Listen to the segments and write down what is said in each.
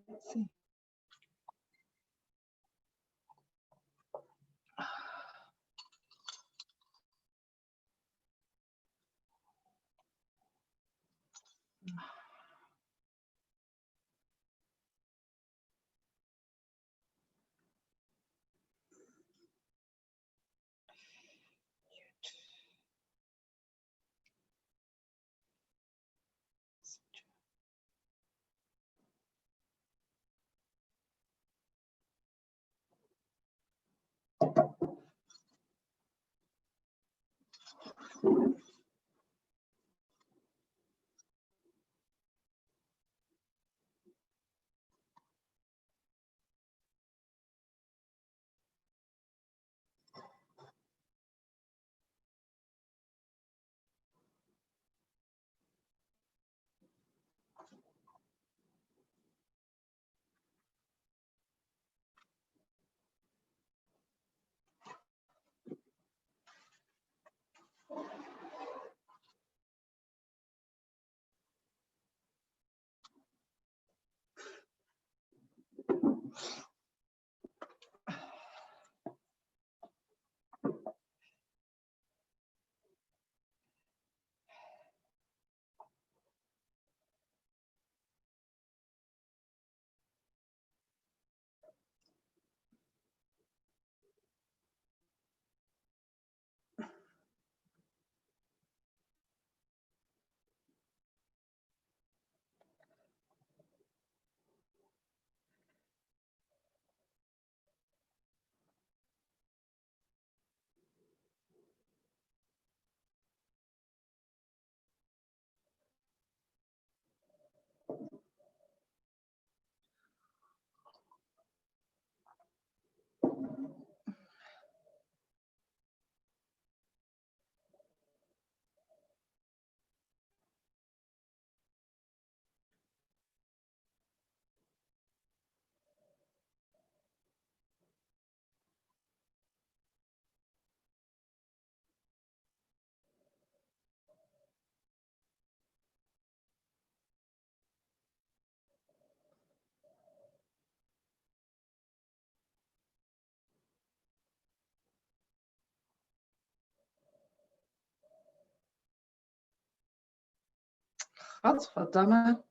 Let's see. Gadverdamme.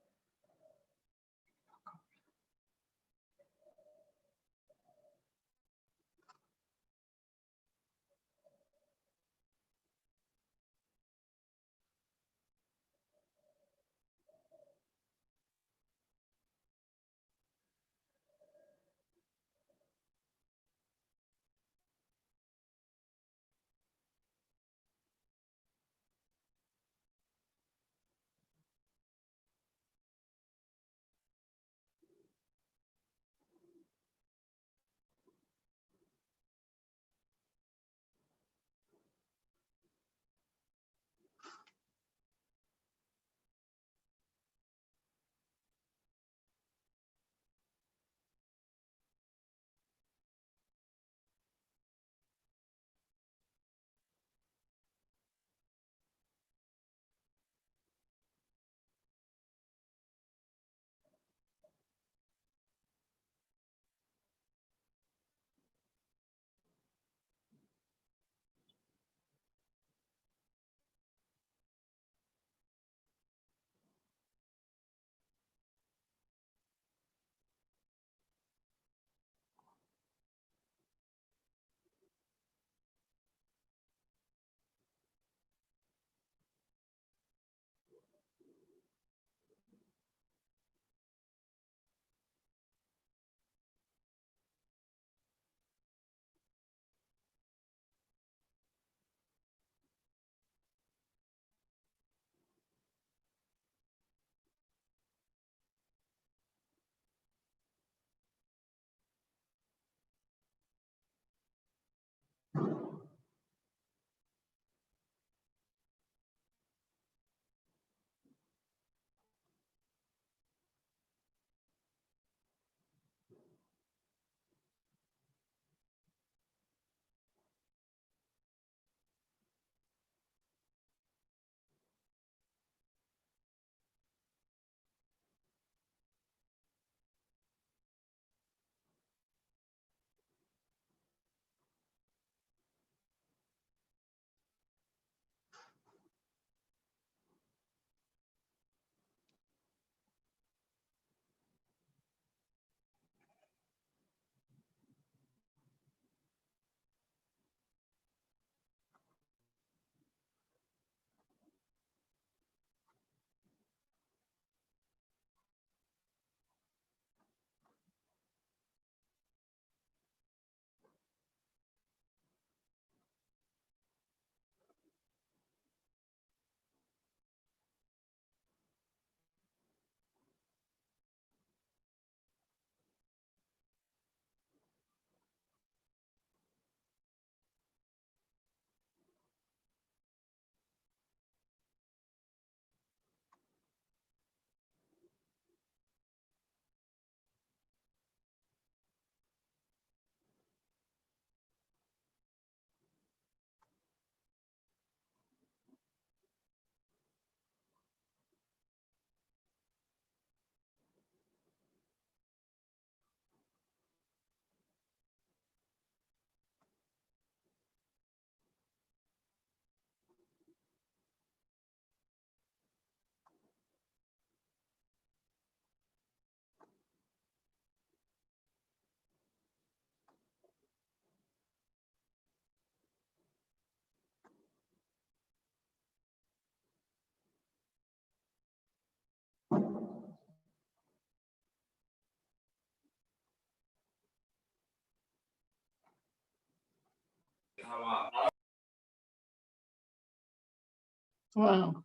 Wow,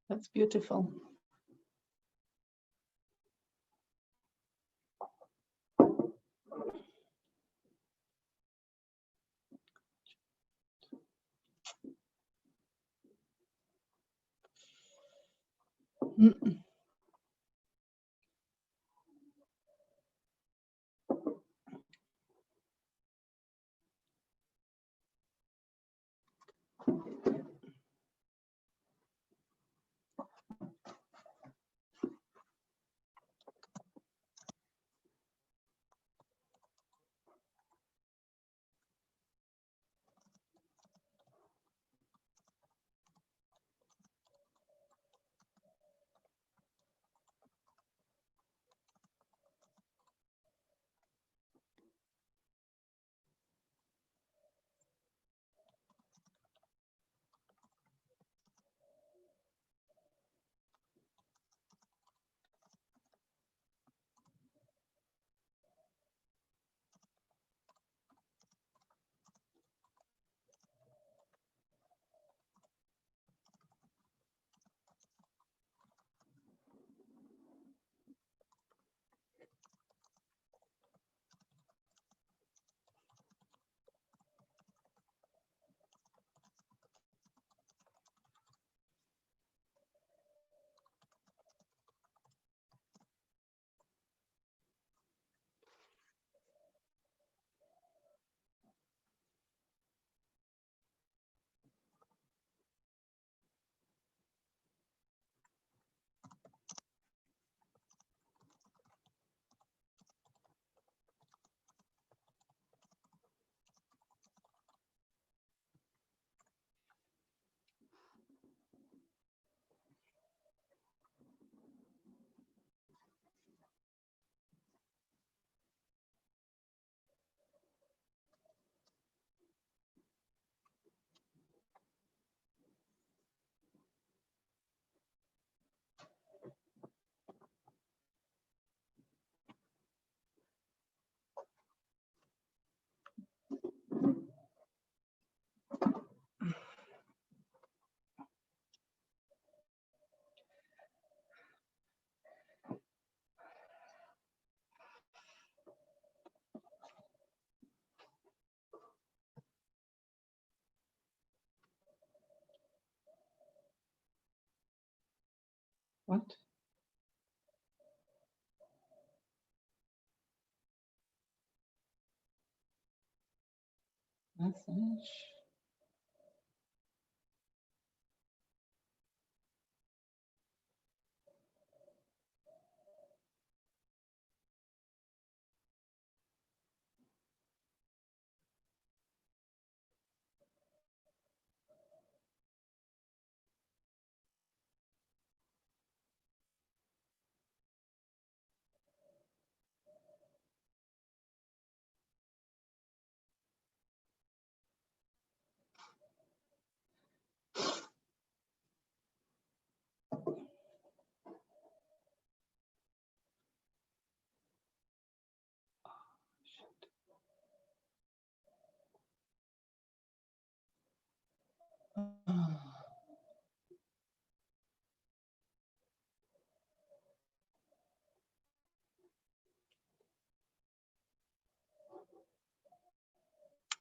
that's beautiful. Mm-mm. What? Message.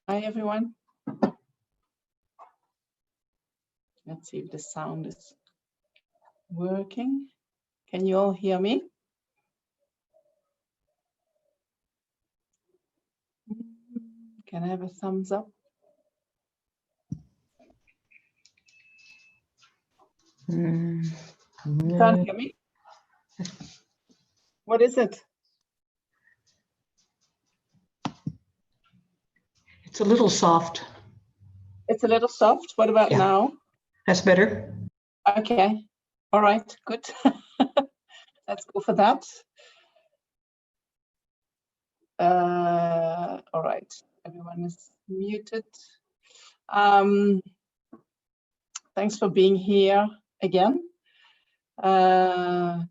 Hi, everyone. Let's see if the sound is working. Can you all hear me? Can I have a thumbs up? You can't hear me? What is it? It's a little soft. It's a little soft. What about Yeah. now? That's better. Okay. All right. Good. Let's go for that. All right. Everyone is muted. Thanks for being here again.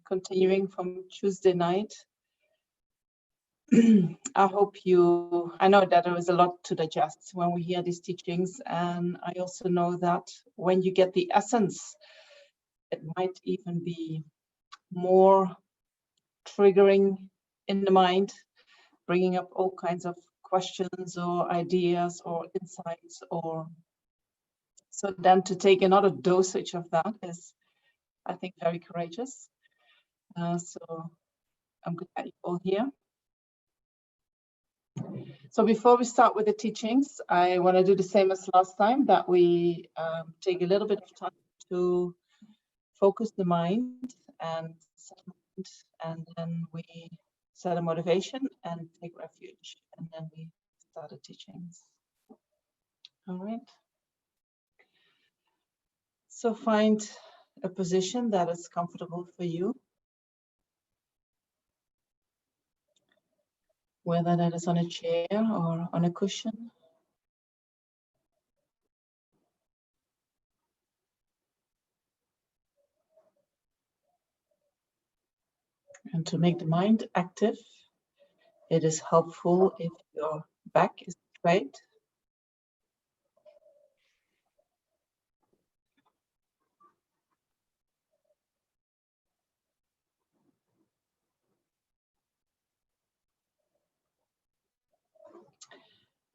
Continuing from Tuesday night. I hope I know that there is a lot to digest when we hear these teachings, and I also know that when you get the essence, it might even be more triggering in the mind, bringing up all kinds of questions or ideas or insights. Or so then to take another dosage of that is, I think, very courageous. So I'm glad you're all here. So before we start with the teachings, I want to do the same as last time, that we take a little bit of time to focus the mind and then we set a motivation and take refuge, and then we start the teachings. All right. So find a position that is comfortable for you, whether that is on a chair or on a cushion. And to make the mind active, it is helpful if your back is straight.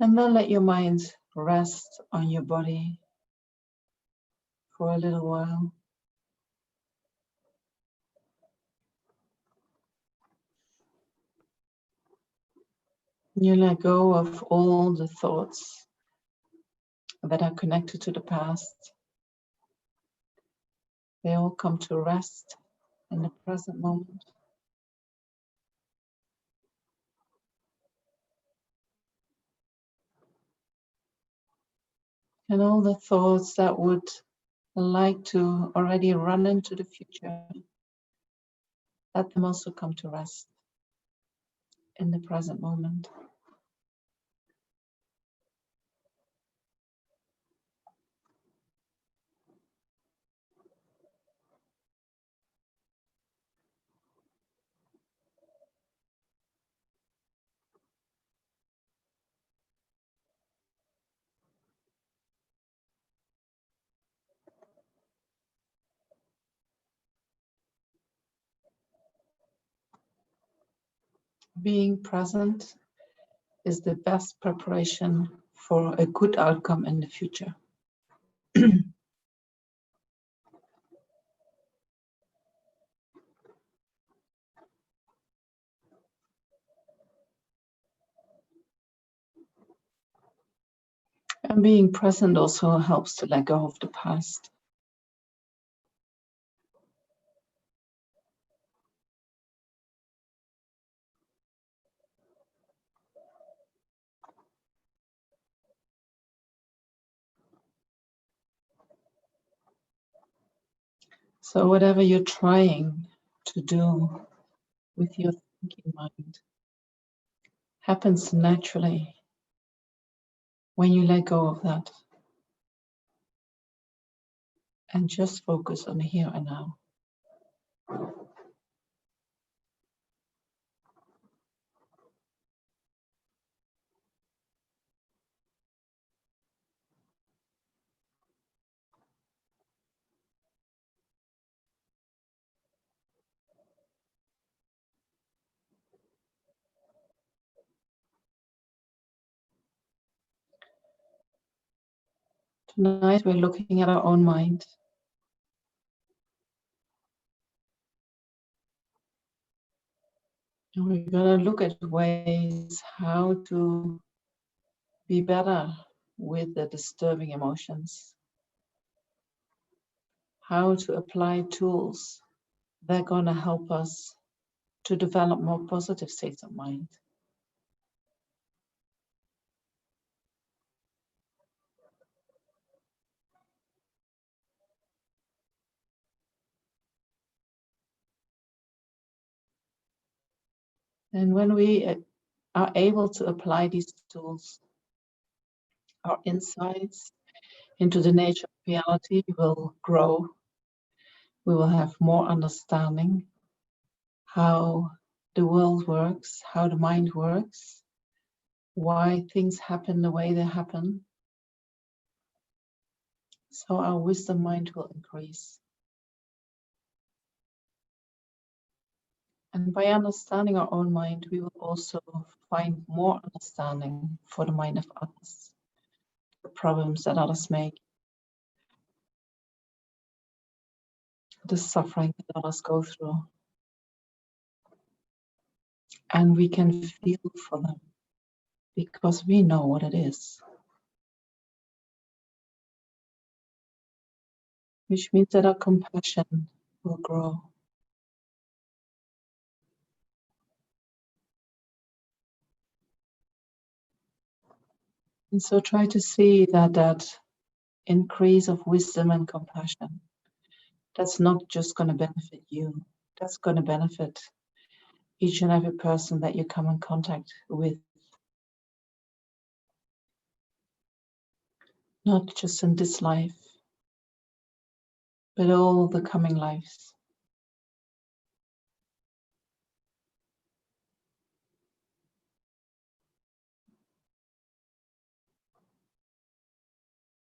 And then let your mind rest on your body for a little while. You let go of all the thoughts that are connected to the past. They all come to rest in the present moment. And all the thoughts that would like to already run into the future, let them also come to rest in the present moment. Being present is the best preparation for a good outcome in the future. And being present also helps to let go of the past. So whatever you're trying to do with your thinking mind happens naturally when you let go of that and just focus on the here and now. Tonight we're looking at our own mind. And we're going to look at ways how to be better with the disturbing emotions. How to apply tools that are going to help us to develop more positive states of mind. And when we are able to apply these tools, our insights into the nature of reality will grow. We will have more understanding how the world works, how the mind works, why things happen the way they happen. So our wisdom mind will increase. And by understanding our own mind, we will also find more understanding for the mind of others, the problems that others make, the suffering that others go through. And we can feel for them because we know what it is. Which means that our compassion will grow. And so try to see that increase of wisdom and compassion, that's not just going to benefit you, that's going to benefit each and every person that you come in contact with. Not just in this life, but all the coming lives.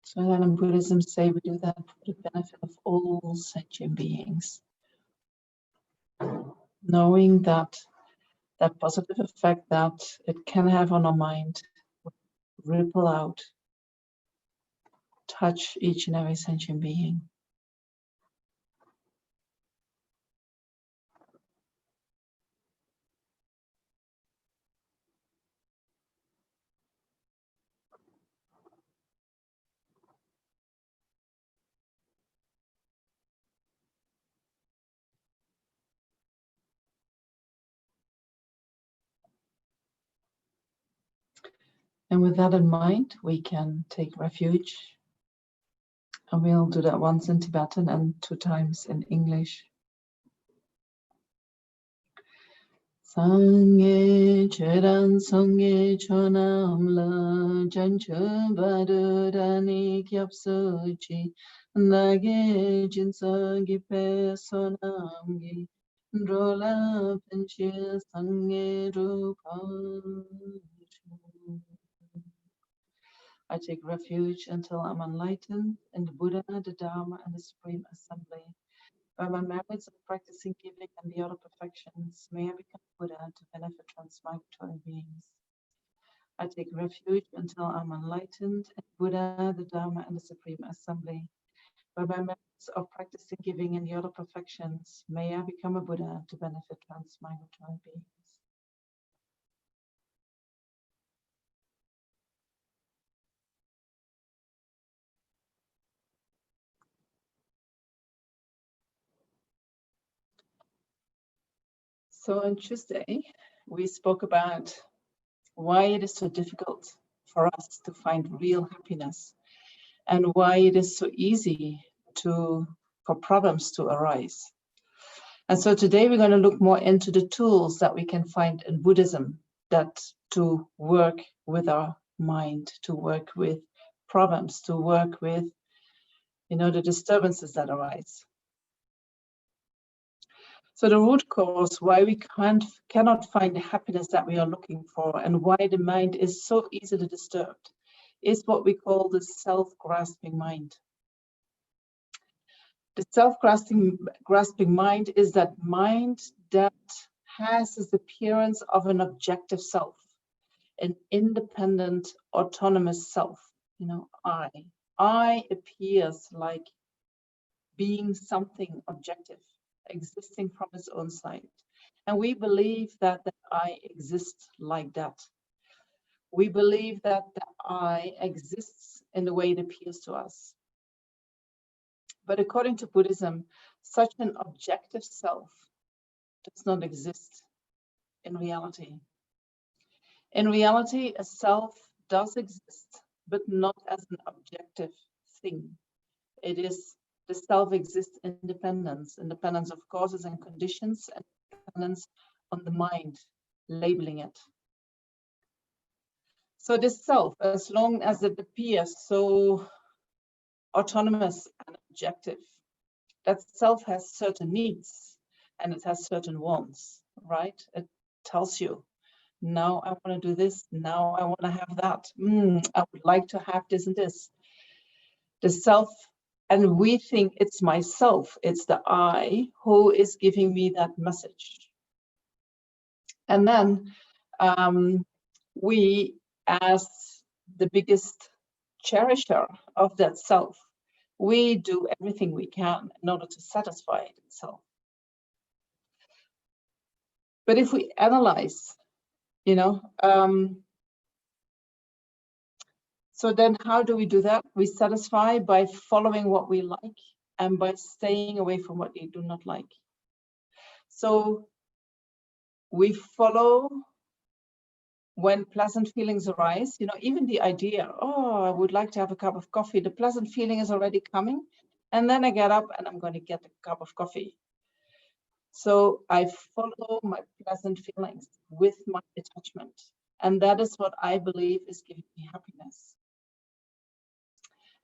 So then in Buddhism say we do that for the benefit of all sentient beings. Knowing that positive effect that it can have on our mind will ripple out, touch each and every sentient being. And with that in mind, we can take refuge. And we'll do that once in Tibetan and 2 times in English. Sangye cheran sangye chonamla janchu badurani kyapsuchi nage jinsangi pe sonamgi drola pinche sangye rupam. I take refuge until I'm enlightened in the Buddha, the Dharma, and the Supreme Assembly. By my merits of practicing giving and the other perfections, may I become Buddha to benefit transmigratory beings. I take refuge until I'm enlightened in Buddha, the Dharma, and the Supreme Assembly. By my merits of practicing giving and the other perfections, may I become a Buddha to benefit transmigratory beings. So on Tuesday, we spoke about why it is so difficult for us to find real happiness and why it is so easy for problems to arise. And so today we're going to look more into the tools that we can find in Buddhism that to work with our mind, to work with problems, to work with, the disturbances that arise. So the root cause why we cannot find the happiness that we are looking for and why the mind is so easily disturbed is what we call the self-grasping mind. The self-grasping mind is that mind that has this appearance of an objective self, an independent, autonomous self. I appears like being something objective, existing from its own side. And we believe that the I exists like that. We believe that the I exists in the way it appears to us. But according to Buddhism, such an objective self does not exist in reality. In reality, a self does exist, but not as an objective thing. The self exists in independence of causes and conditions, and dependence on the mind, labeling it. So this self, as long as it appears so autonomous and objective, that self has certain needs and it has certain wants, right? tells you, now I want to do this, now I want to have that, I would like to have this and this. The self, and we think it's myself, it's the I who is giving me that message. And then we, as the biggest cherisher of that self, we do everything we can in order to satisfy itself. But if we analyze, so then how do we do that? We satisfy by following what we like and by staying away from what we do not like. So we follow when pleasant feelings arise, even the idea, oh, I would like to have a cup of coffee, the pleasant feeling is already coming. And then I get up and I'm going to get a cup of coffee. So I follow my pleasant feelings with my attachment. And that is what I believe is giving me happiness.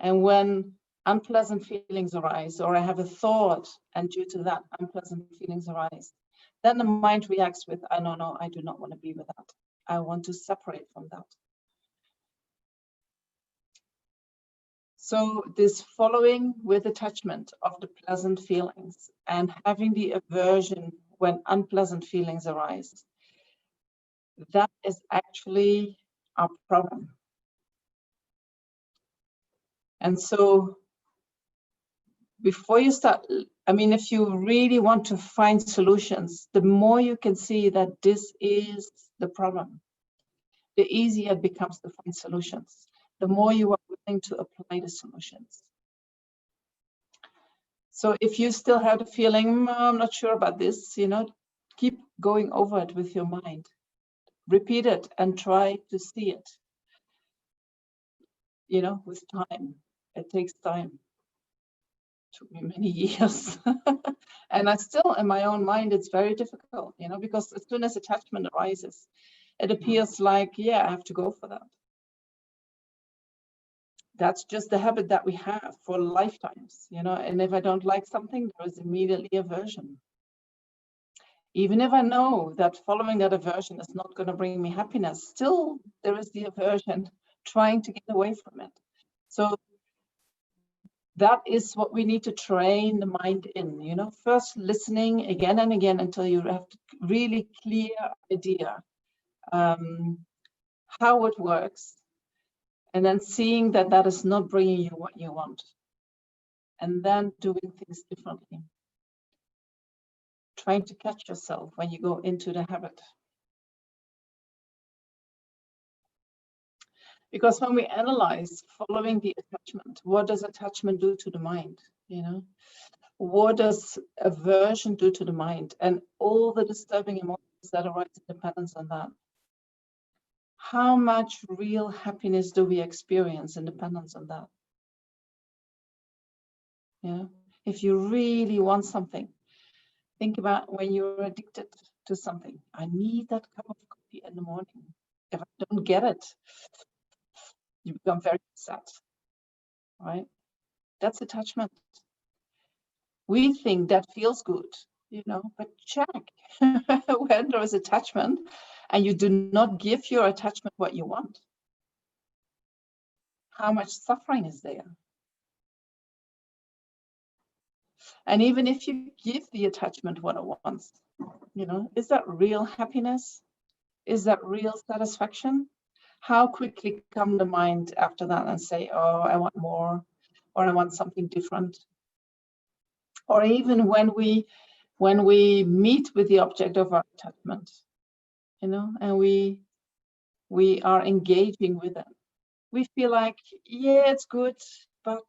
And when unpleasant feelings arise, or I have a thought, and due to that, unpleasant feelings arise, then the mind reacts with, no, I do not want to be with that. I want to separate from that. So this following with attachment of the pleasant feelings and having the aversion when unpleasant feelings arise, that is actually our problem. And so before you start, if you really want to find solutions, the more you can see that this is the problem, the easier it becomes to find solutions, the more you are willing to apply the solutions. So if you still have the feeling, I'm not sure about this, keep going over it with your mind. Repeat it and try to see it, with time. It takes time. It took me many years. And I still, in my own mind, it's very difficult, because as soon as attachment arises, it appears like, I have to go for that. That's just the habit that we have for lifetimes, and if I don't like something, there is immediately aversion. Even if I know that following that aversion is not going to bring me happiness, still there is the aversion trying to get away from it. So that is what we need to train the mind in, first listening again and again until you have a really clear idea how it works, and then seeing that that is not bringing you what you want, and then doing things differently. Trying to catch yourself when you go into the habit. Because when we analyze following the attachment, what does attachment do to the mind? What does aversion do to the mind? And all the disturbing emotions that arise in dependence on that. How much real happiness do we experience in dependence on that? If you really want something, think about when you're addicted to something. I need that cup of coffee in the morning. If I don't get it, you become very upset, right? That's attachment. We think that feels good, but check when there is attachment and you do not give your attachment what you want. How much suffering is there? And even if you give the attachment what it wants, is that real happiness? Is that real satisfaction? How quickly come the mind after that and say, oh, I want more, or I want something different? Or even when we meet with the object of our attachment, and we are engaging with it, we feel like, it's good, but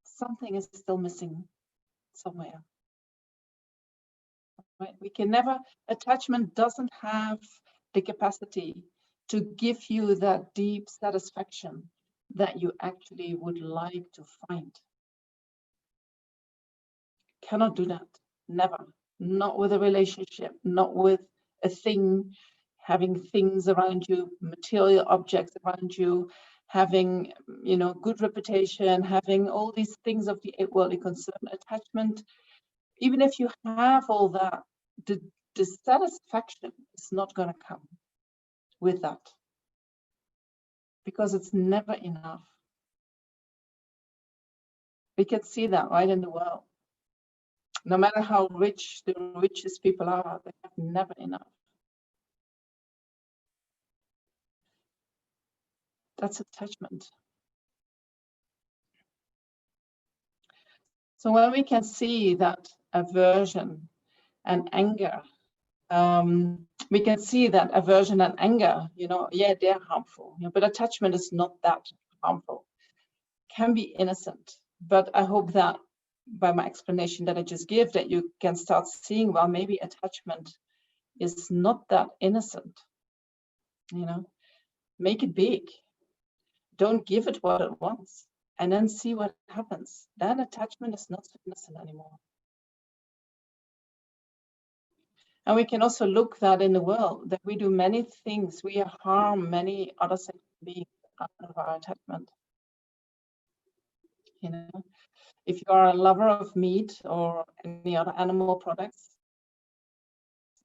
something is still missing somewhere. Right? We can never, attachment doesn't have the capacity to give you that deep satisfaction that you actually would like to find. Cannot do that. Never. Not with a relationship, not with a thing, having things around you, material objects around you, having, good reputation, having all these things of the worldly concern. Attachment, even if you have all that, dissatisfaction is not going to come with that, because it's never enough. We can see that right in the world. No matter how rich the richest people are, they have never enough. That's attachment. So when we can see that aversion and anger, we can see that aversion and anger, yeah, they're harmful, but attachment is not that harmful. Can be innocent, but I hope that by my explanation that I just gave, that you can start seeing, well, maybe attachment is not that innocent. Make it big. Don't give it what it wants, and then see what happens. That attachment is not so innocent anymore. And we can also look that in the world, that we do many things, we harm many other beings out of our attachment. If you are a lover of meat or any other animal products,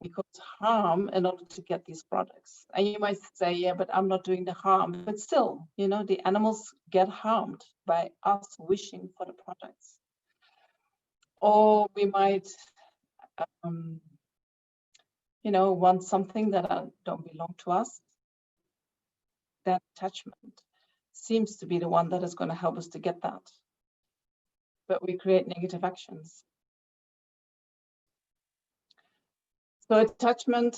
we cause harm in order to get these products. And you might say, yeah, but I'm not doing the harm. But still, the animals get harmed by us wishing for the products. Or we might, want something that don't belong to us. That attachment seems to be the one that is going to help us to get that. But we create negative actions. So attachment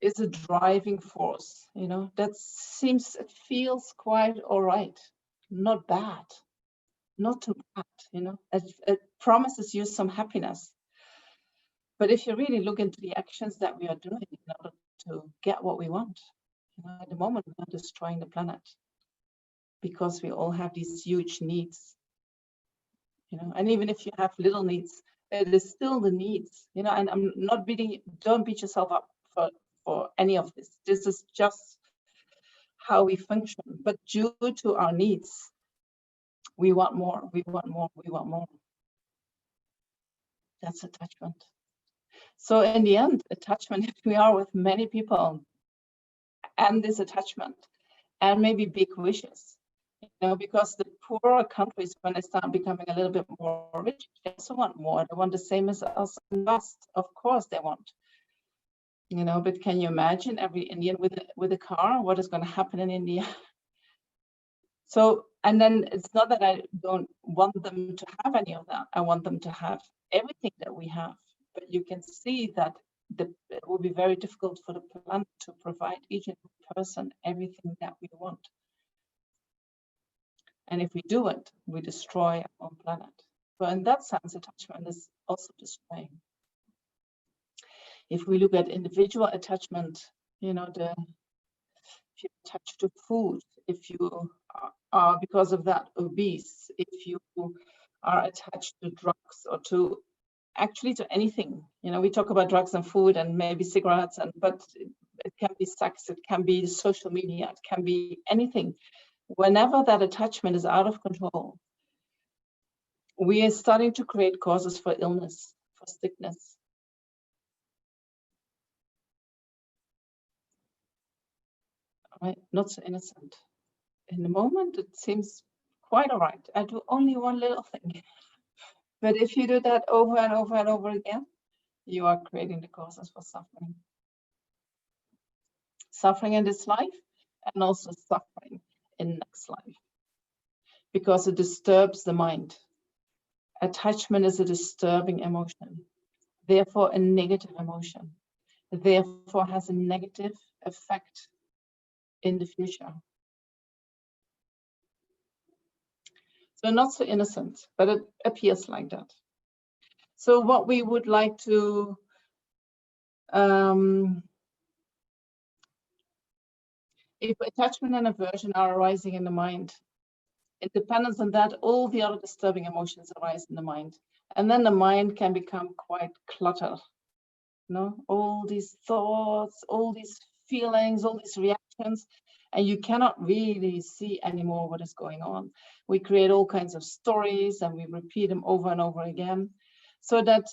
is a driving force, that it feels quite all right, not bad, not too bad, it promises you some happiness. But if you really look into the actions that we are doing in order to get what we want, at the moment we are destroying the planet, because we all have these huge needs, and even if you have little needs, it is still the needs, and I'm not don't beat yourself up for any of this. This is just how we function. But due to our needs, we want more, we want more, we want more. That's attachment. So in the end, attachment, if we are with many people and this attachment and maybe big wishes, because the poorer countries, when they start becoming a little bit more rich, they also want more. They want the same as us in the West. Of course they want. But can you imagine every Indian with a car? What is going to happen in India? So, and then it's not that I don't want them to have any of that. I want them to have everything that we have. But you can see that it will be very difficult for the planet to provide each and every person everything that we want. And if we do it, we destroy our own planet. So in that sense, attachment is also destroying. If we look at individual attachment, if you attach to food, if you are because of that obese, if you are attached to drugs or to anything, we talk about drugs and food and maybe cigarettes, but it can be sex, it can be social media, it can be anything. Whenever that attachment is out of control, we are starting to create causes for illness, for sickness. Right? Not so innocent. In the moment, it seems quite all right. I do only one little thing. But if you do that over and over and over again, you are creating the causes for suffering. Suffering in this life and also suffering in next life. Because it disturbs the mind. Attachment is a disturbing emotion. Therefore, a negative emotion. Therefore, has a negative effect in the future. So not so innocent, but it appears like that. So what we would like to if attachment and aversion are arising in the mind, it depends on that all the other disturbing emotions arise in the mind. And then the mind can become quite cluttered. All these thoughts, all these feelings, all these reactions, and you cannot really see anymore what is going on. We create all kinds of stories and we repeat them over and over again, so that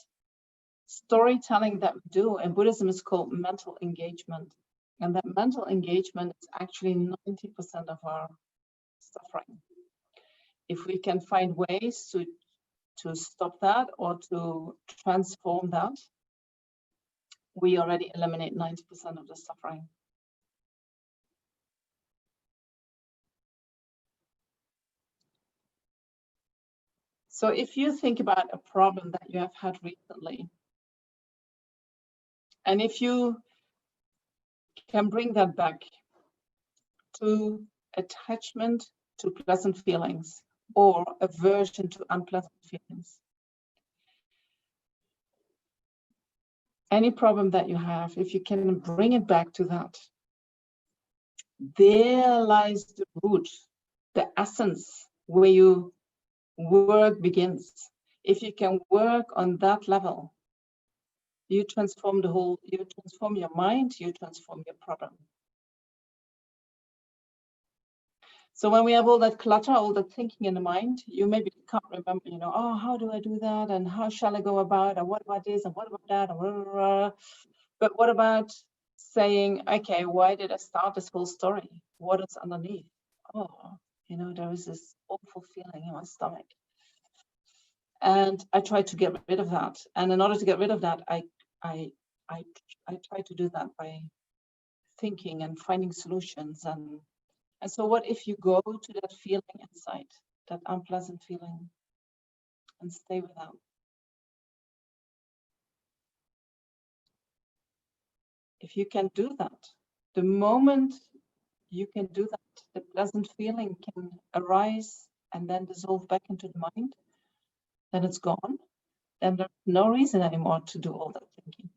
storytelling that we do in Buddhism is called mental engagement. And that mental engagement is actually 90% of our suffering. If we can find ways to stop that or to transform that, we already eliminate 90% of the suffering. So if you think about a problem that you have had recently, and if you can bring that back to attachment to pleasant feelings or aversion to unpleasant feelings, any problem that you have, if you can bring it back to that, there lies the root, the essence where your work begins. If you can work on that level, you transform you transform your mind, you transform your problem. So when we have all that clutter, all that thinking in the mind, you maybe can't remember, oh, how do I do that? And how shall I go about? And what about this? And what about that? And blah, blah, blah. But what about saying, okay, why did I start this whole story? What is underneath? Oh, there is this awful feeling in my stomach. And I try to get rid of that. And in order to get rid of that, I try to do that by thinking and finding solutions. And so what if you go to that feeling inside, that unpleasant feeling, and stay with that? If you can do that, the moment you can do that, the pleasant feeling can arise and then dissolve back into the mind, then it's gone. Then there's no reason anymore to do all that thinking.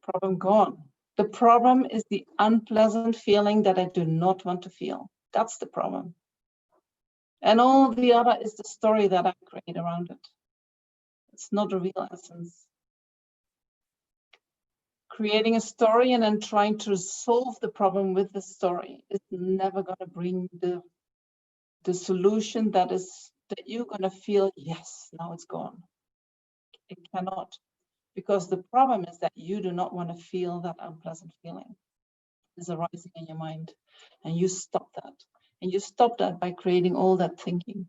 Problem gone. The problem is the unpleasant feeling that I do not want to feel. That's the problem. And all the other is the story that I create around it. It's not a real essence. Creating a story and then trying to solve the problem with the story is never going to bring the solution that you're going to feel, yes, now it's gone. It cannot. Because the problem is that you do not want to feel that unpleasant feeling is arising in your mind, and you stop that. And you stop that by creating all that thinking.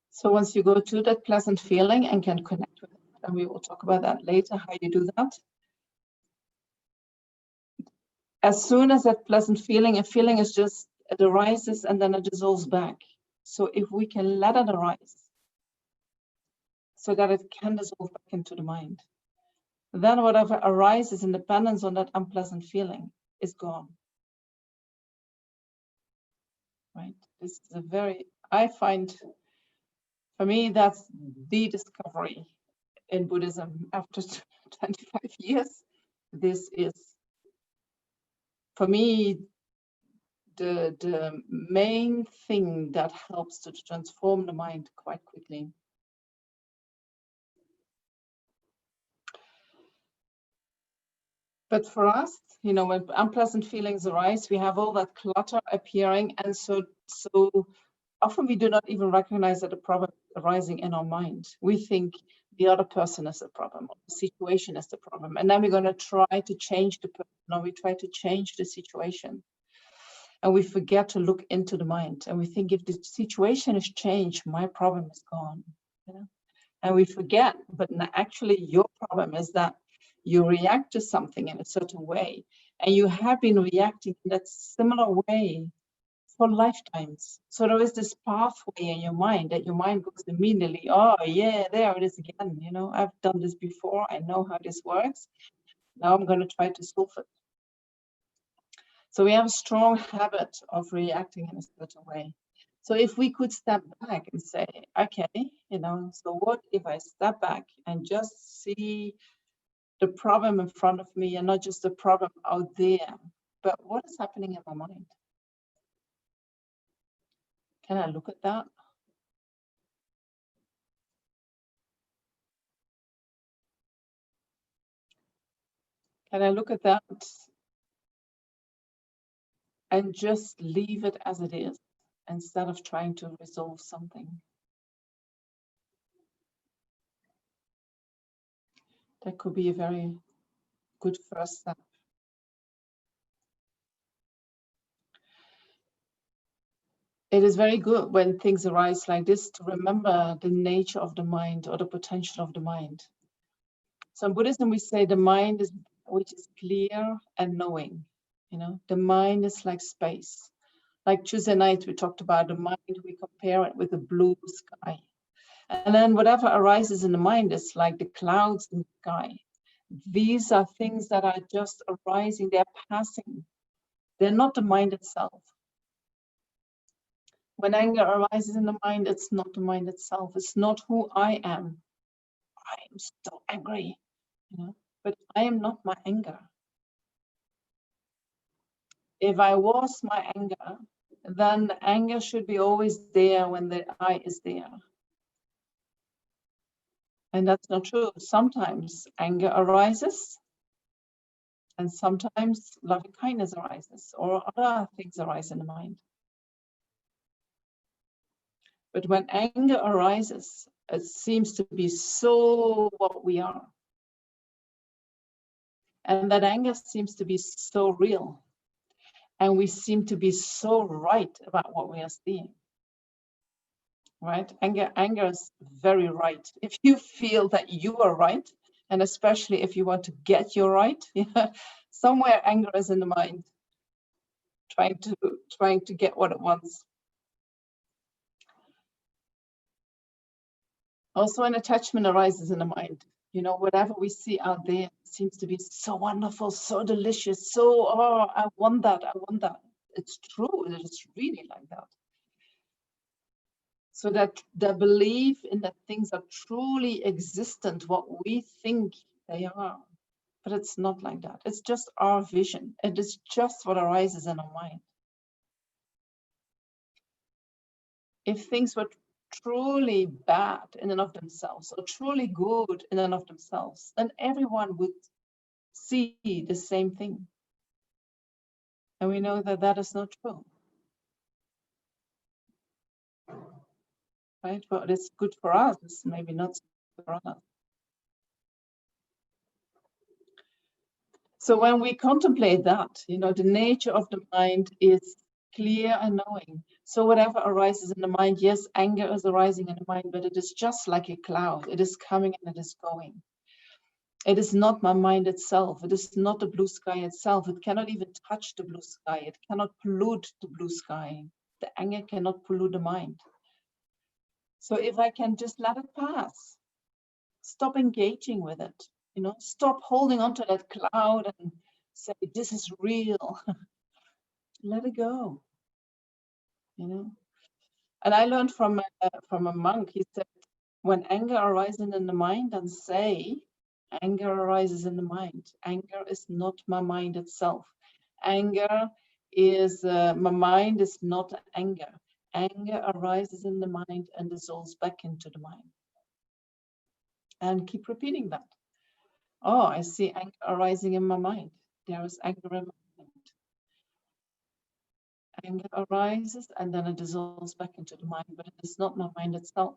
So once you go to that pleasant feeling and can connect with it, and we will talk about that later, how you do that. As soon as that pleasant feeling, a feeling is just, it arises and then it dissolves back. So if we can let it arise, so that it can dissolve back into the mind, then whatever arises in dependence on that unpleasant feeling is gone. Right? This is I find, for me, that's the discovery in Buddhism after 25 years. This is, for me, the main thing that helps to transform the mind quite quickly. But for us, when unpleasant feelings arise, we have all that clutter appearing. And so often we do not even recognize that the problem is arising in our mind. We think the other person is the problem, or the situation is the problem. And then we're going to try to change the person, or we try to change the situation. And we forget to look into the mind. And we think if the situation is changed, my problem is gone. And we forget, but actually your problem is that you react to something in a certain way, and you have been reacting in that similar way for lifetimes. So there is this pathway in your mind that your mind goes immediately, oh yeah, there it is again. I've done this before. I know how this works. Now I'm going to try to solve it. So we have a strong habit of reacting in a certain way. So if we could step back and say, okay, so what if I step back and just see the problem in front of me, and not just the problem out there, but what is happening in my mind? Can I look at that? Can I look at that and just leave it as it is? instead of trying to resolve something. That could be a very good first step. It is very good when things arise like this to remember the nature of the mind or the potential of the mind. So in Buddhism, we say the mind is, which is clear and knowing. You know, the mind is like space. Like Tuesday night, we talked about the mind, we compare it with the blue sky. And then whatever arises in the mind is like the clouds in the sky. These are things that are just arising, they're passing. They're not the mind itself. When anger arises in the mind, it's not the mind itself. It's not who I am. I am so angry, you know, but I am not my anger. If I was my anger, then the anger should be always there when the I is there. And that's not true. Sometimes anger arises, and sometimes loving kindness arises, or other things arise in the mind. But when anger arises, it seems to be so what we are. And that anger seems to be so real. And we seem to be so right about what we are seeing. Right? Anger is very right. If you feel that you are right, and especially if you want to get your right, somewhere anger is in the mind, trying to get what it wants. Also, an attachment arises in the mind. You know, whatever we see out there seems to be so wonderful, so delicious, so, oh, I want that, I want that. It's true, it is really like that. So that the belief in that things are truly existent, what we think they are, but it's not like that. It's just our vision. It is just what arises in our mind. If things were truly bad in and of themselves, or truly good in and of themselves, then everyone would see the same thing. And we know that that is not true. Right? What is good for us is maybe not for others. So when we contemplate that, you know, the nature of the mind is clear and knowing. So whatever arises in the mind, yes, anger is arising in the mind, but it is just like a cloud. It is coming and it is going. It is not my mind itself. It is not the blue sky itself. It cannot even touch the blue sky. It cannot pollute the blue sky. The anger cannot pollute the mind. So if I can just let it pass, stop engaging with it, you know, stop holding on to that cloud and say, this is real. Let it go, you know. And I learned from a monk, he said, when anger arises in the mind, then say, anger arises in the mind. Anger is not my mind itself. Anger is, my mind is not anger. Anger arises in the mind and dissolves back into the mind. And keep repeating that. Oh, I see anger arising in my mind. There is anger in my mind. Anger arises and then it dissolves back into the mind, but it is not my mind itself.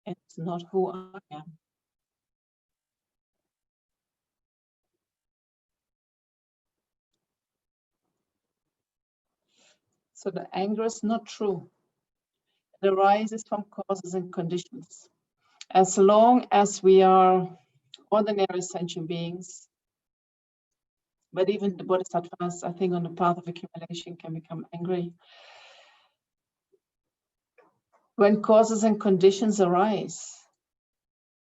It's not who I am. So the anger is not true. It arises from causes and conditions. As long as we are ordinary sentient beings, but even the bodhisattvas, I think, on the path of accumulation can become angry. When causes and conditions arise,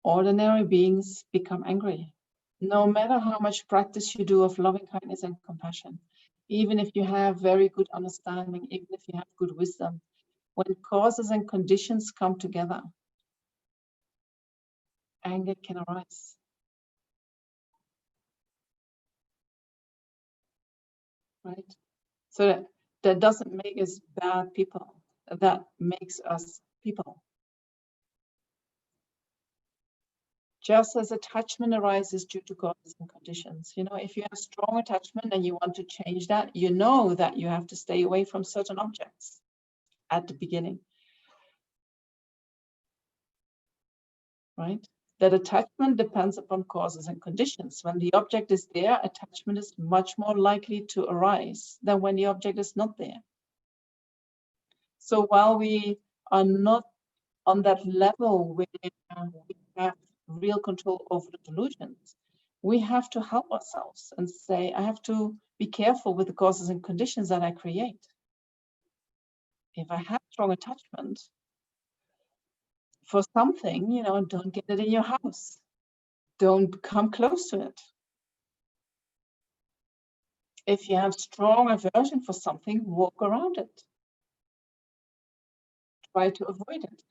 ordinary beings become angry. No matter how much practice you do of loving kindness and compassion, even if you have very good understanding, even if you have good wisdom, when causes and conditions come together, anger can arise. Right? So that doesn't make us bad people. That makes us people. Just as attachment arises due to causes and conditions. You know, if you have strong attachment and you want to change that, you know that you have to stay away from certain objects. at the beginning. Right? That attachment depends upon causes and conditions. When the object is there, attachment is much more likely to arise than when the object is not there. So while we are not on that level where we have real control over the delusions, we have to help ourselves and say, I have to be careful with the causes and conditions that I create. If I have strong attachment for something, you know, don't get it in your house. Don't come close to it. If you have strong aversion for something, walk around it. Try to avoid it.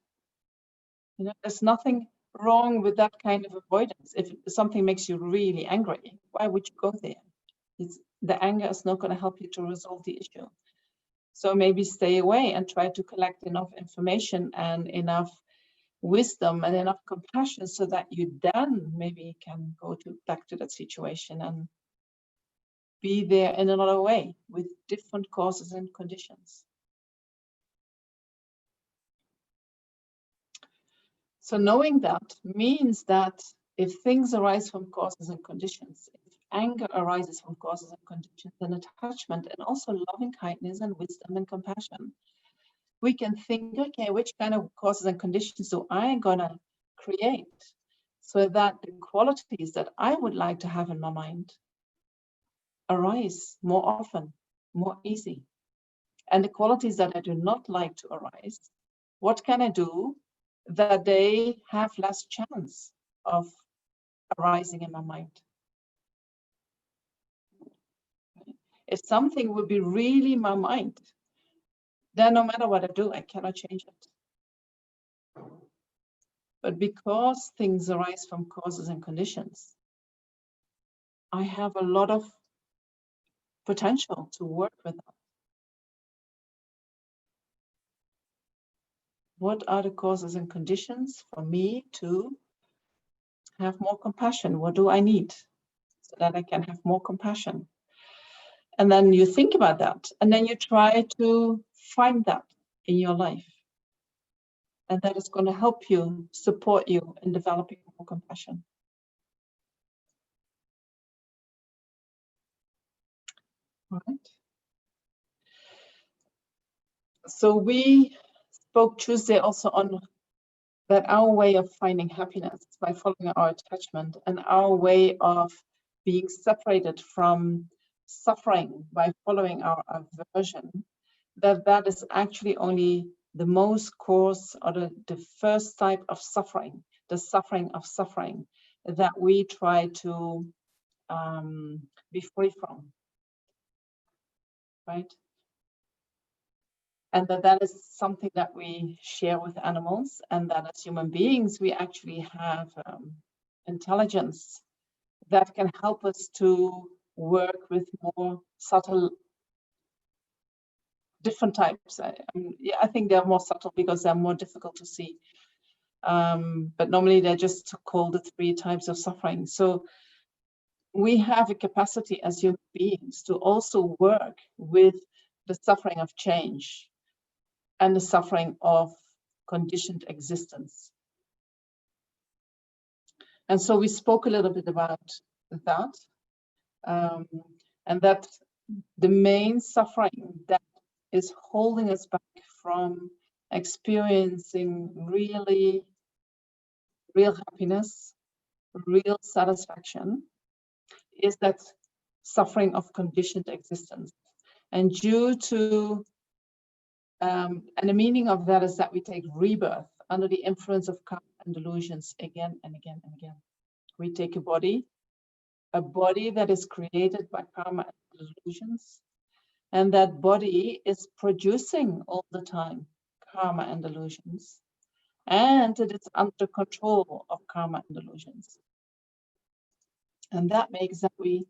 You know, there's nothing wrong with that kind of avoidance. If something makes you really angry, why would you go there? The anger is not going to help you to resolve the issue. So maybe stay away and try to collect enough information and enough wisdom and enough compassion so that you then maybe can go back to that situation and be there in another way with different causes and conditions. So knowing that means that if things arise from causes and conditions, if anger arises from causes and conditions, then attachment and also loving kindness and wisdom and compassion, we can think, okay, which kind of causes and conditions do I gonna create so that the qualities that I would like to have in my mind arise more often, more easy. And the qualities that I do not like to arise, what can I do that they have less chance of arising in my mind? If something would be really my mind, then no matter what I do, I cannot change it. But because things arise from causes and conditions, I have a lot of potential to work with them. What are the causes and conditions for me to have more compassion? What do I need so that I can have more compassion? And then you think about that, and then you try to find that in your life. And that is going to help you, support you in developing more compassion. All right. So we spoke Tuesday also on that our way of finding happiness by following our attachment, and our way of being separated from suffering by following our aversion, that is actually only the most coarse or the first type of suffering, the suffering of suffering that we try to be free from, right? And that is something that we share with animals, and that as human beings, we actually have intelligence that can help us to work with more subtle, different types. I think they're more subtle because they're more difficult to see. But normally they're just called the 3 types of suffering. So we have a capacity as human beings to also work with the suffering of change and the suffering of conditioned existence. And so we spoke a little bit about that, and that the main suffering that is holding us back from experiencing real happiness, real satisfaction, is that suffering of conditioned existence. And due to and the meaning of that is that we take rebirth under the influence of karma and delusions again and again and again. We take a body that is created by karma and delusions, and that body is producing all the time karma and delusions, and it is under control of karma and delusions. And that makes that we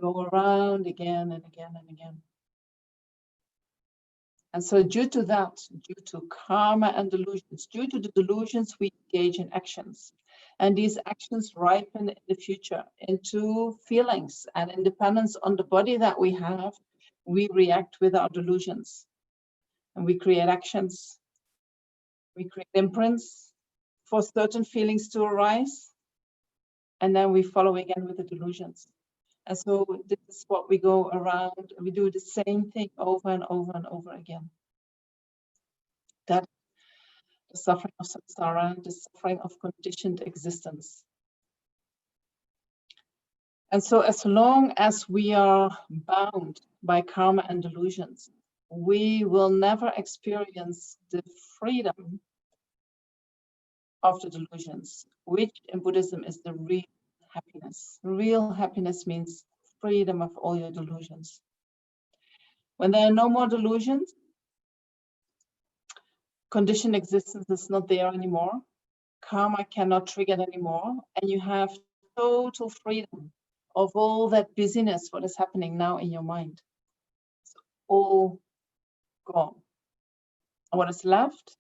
go around again and again and again. And so due to that, due to karma and delusions, due to the delusions, we engage in actions. And these actions ripen in the future into feelings, and in dependence on the body that we have, we react with our delusions. and we create actions. We create imprints for certain feelings to arise, and then we follow again with the delusions. And so this is what we go around. We do the same thing over and over and over again. That the suffering of samsara, the suffering of conditioned existence. And so as long as we are bound by karma and delusions, we will never experience the freedom of the delusions, which in Buddhism is the real happiness. Real happiness means freedom of all your delusions. When there are no more delusions, conditioned existence is not there anymore. Karma cannot trigger it anymore, and you have total freedom of all that busyness, what is happening now in your mind. It's all gone. And what is left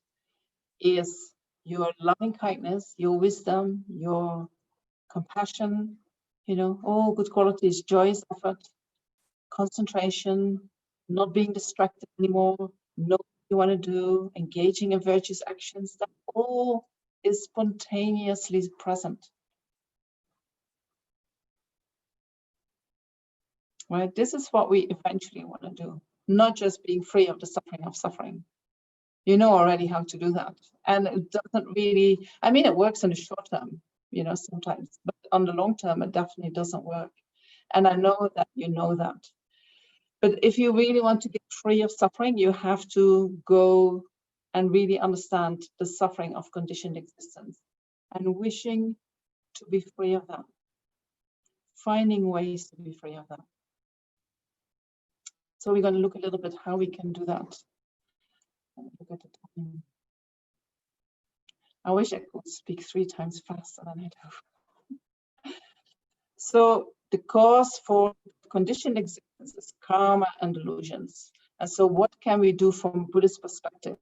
is your loving kindness, your wisdom, your compassion, all good qualities, joyous effort, concentration, not being distracted anymore, know what you want to do, engaging in virtuous actions. That all is spontaneously present. Right? This is what we eventually want to do, not just being free of the suffering of suffering. You know already how to do that. And it doesn't really, it works in the short term, sometimes, but on the long term, it definitely doesn't work. And I know that you know that. But if you really want to get free of suffering, you have to go and really understand the suffering of conditioned existence and wishing to be free of that, finding ways to be free of that. So we're going to look a little bit how we can do that. Look at the time. I wish I could speak 3 times faster than I do. So the cause for conditioned existence is karma and delusions. And so what can we do from Buddhist perspective?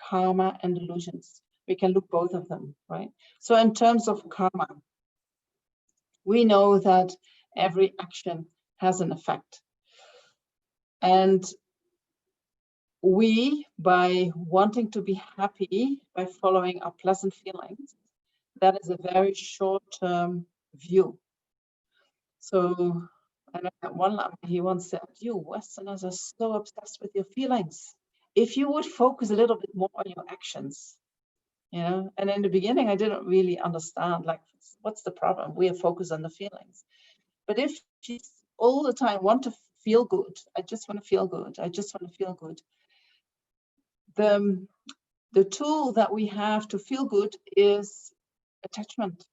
Karma and delusions. We can look both of them, right? So in terms of karma, we know that every action has an effect. And we, by wanting to be happy, by following our pleasant feelings, that is a very short-term view. So, I know that one Lama, he once said, you Westerners are so obsessed with your feelings. If you would focus a little bit more on your actions, and in the beginning, I didn't really understand, like, what's the problem? We are focused on the feelings. But if you all the time want to feel good, I just want to feel good, I just want to feel good, the tool that we have to feel good is attachment.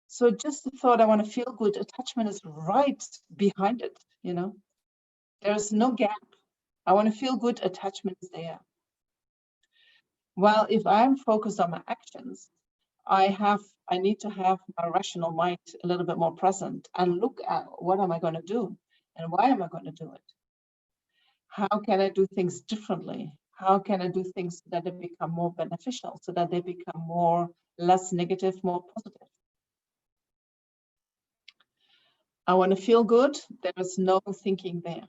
So just the thought, I want to feel good, attachment is right behind it, There's no gap. I want to feel good, attachment is there. Well, if I'm focused on my actions, I need to have my rational mind a little bit more present and look at what am I going to do and why am I going to do it? How can I do things differently? How can I do things so that they become more beneficial, so that they become less negative, more positive? I want to feel good. There is no thinking there.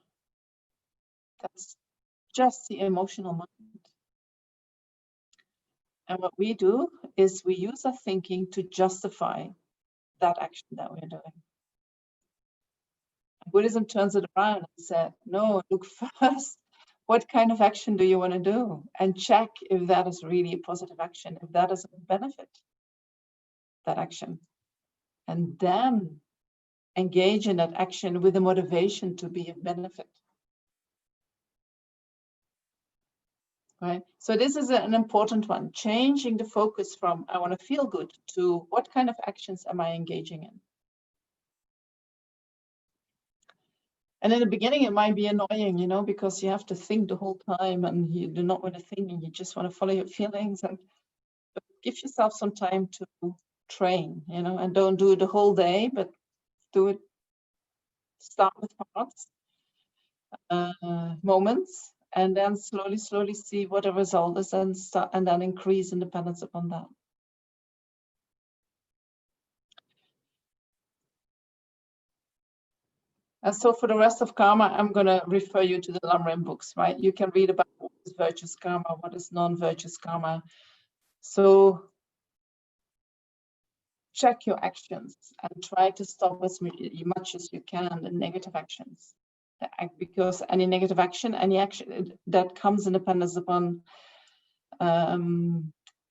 That's just the emotional mind. And what we do is we use our thinking to justify that action that we're doing. Buddhism turns it around and said, no, look first, what kind of action do you want to do? And check if that is really a positive action, if that is a benefit, that action. And then engage in that action with the motivation to be a benefit. Right? So this is an important one, changing the focus from I want to feel good to what kind of actions am I engaging in? And in the beginning, it might be annoying, because you have to think the whole time and you do not want to think and you just want to follow your feelings. But give yourself some time to train, and don't do it the whole day, but do it, start with parts, moments, and then slowly see what the result is and then increase independence upon that. And so for the rest of karma, I'm going to refer you to the Lamrim books, right? You can read about all these virtuous karma, what is non-virtuous karma. So check your actions and try to stop as much as you can the negative actions. Because any negative action, any action that comes in dependence upon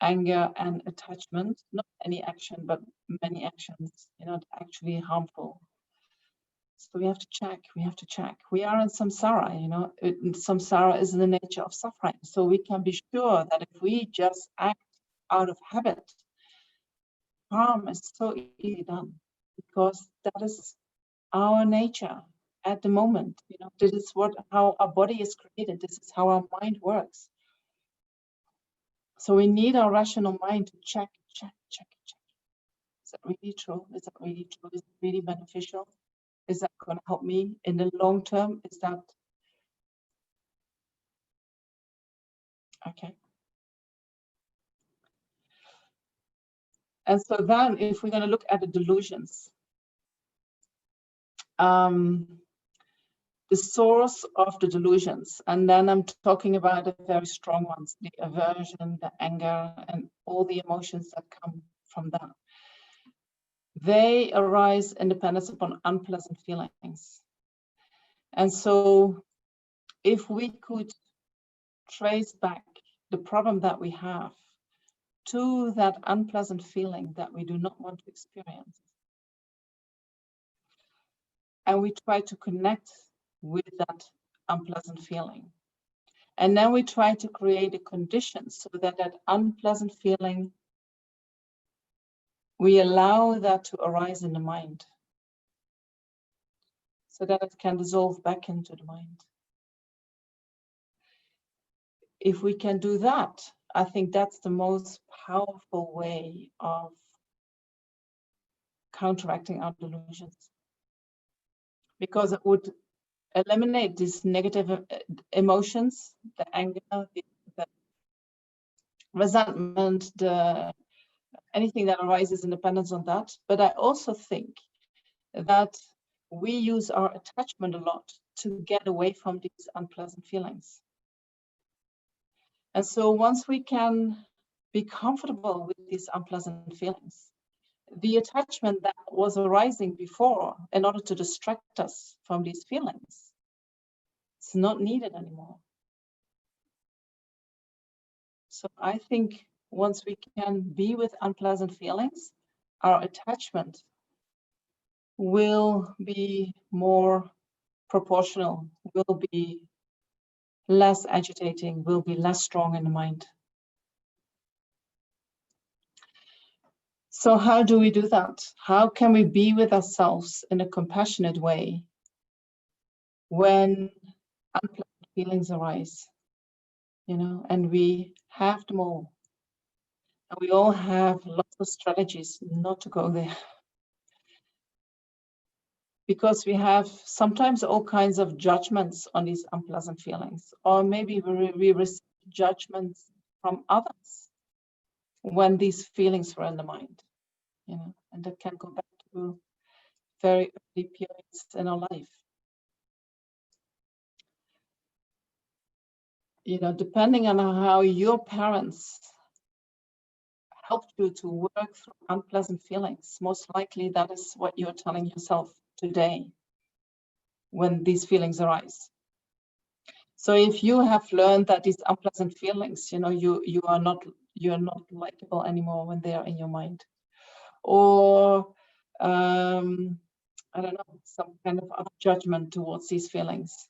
anger and attachment, not any action, but many actions, actually harmful. So we have to check. We are in samsara, samsara is in the nature of suffering. So we can be sure that if we just act out of habit, harm is so easily done, because that is our nature at the moment. This is how our body is created. This is how our mind works. So we need our rational mind to check. Is that really true? Is that really true? Is it really beneficial? Is that going to help me in the long term? Is that okay? And so then if we're going to look at the delusions, the source of the delusions, and then I'm talking about the very strong ones, the aversion, the anger, and all the emotions that come from that. They arise in dependence upon unpleasant feelings. And so if we could trace back the problem that we have to that unpleasant feeling that we do not want to experience, and we try to connect with that unpleasant feeling, and then we try to create a condition so that that unpleasant feeling, we allow that to arise in the mind so that it can dissolve back into the mind. If we can do that, I think that's the most powerful way of counteracting our delusions, because it would eliminate these negative emotions, the anger, the resentment, anything that arises in dependence on that. But I also think that we use our attachment a lot to get away from these unpleasant feelings. And so once we can be comfortable with these unpleasant feelings, the attachment that was arising before in order to distract us from these feelings, it's not needed anymore. So I think once we can be with unpleasant feelings, our attachment will be more proportional, will be less agitating, will be less strong in the mind. So how do we do that? How can we be with ourselves in a compassionate way when unpleasant feelings arise? And we have them all. And we all have lots of strategies not to go there. Because we have sometimes all kinds of judgments on these unpleasant feelings, or maybe we receive judgments from others when these feelings were in the mind, and that can go back to very early periods in our life. Depending on how your parents helped you to work through unpleasant feelings, most likely that is what you're telling yourself today when these feelings arise. So if you have learned that these unpleasant feelings, you're not likable anymore when they are in your mind, or I don't know, some kind of other judgment towards these feelings,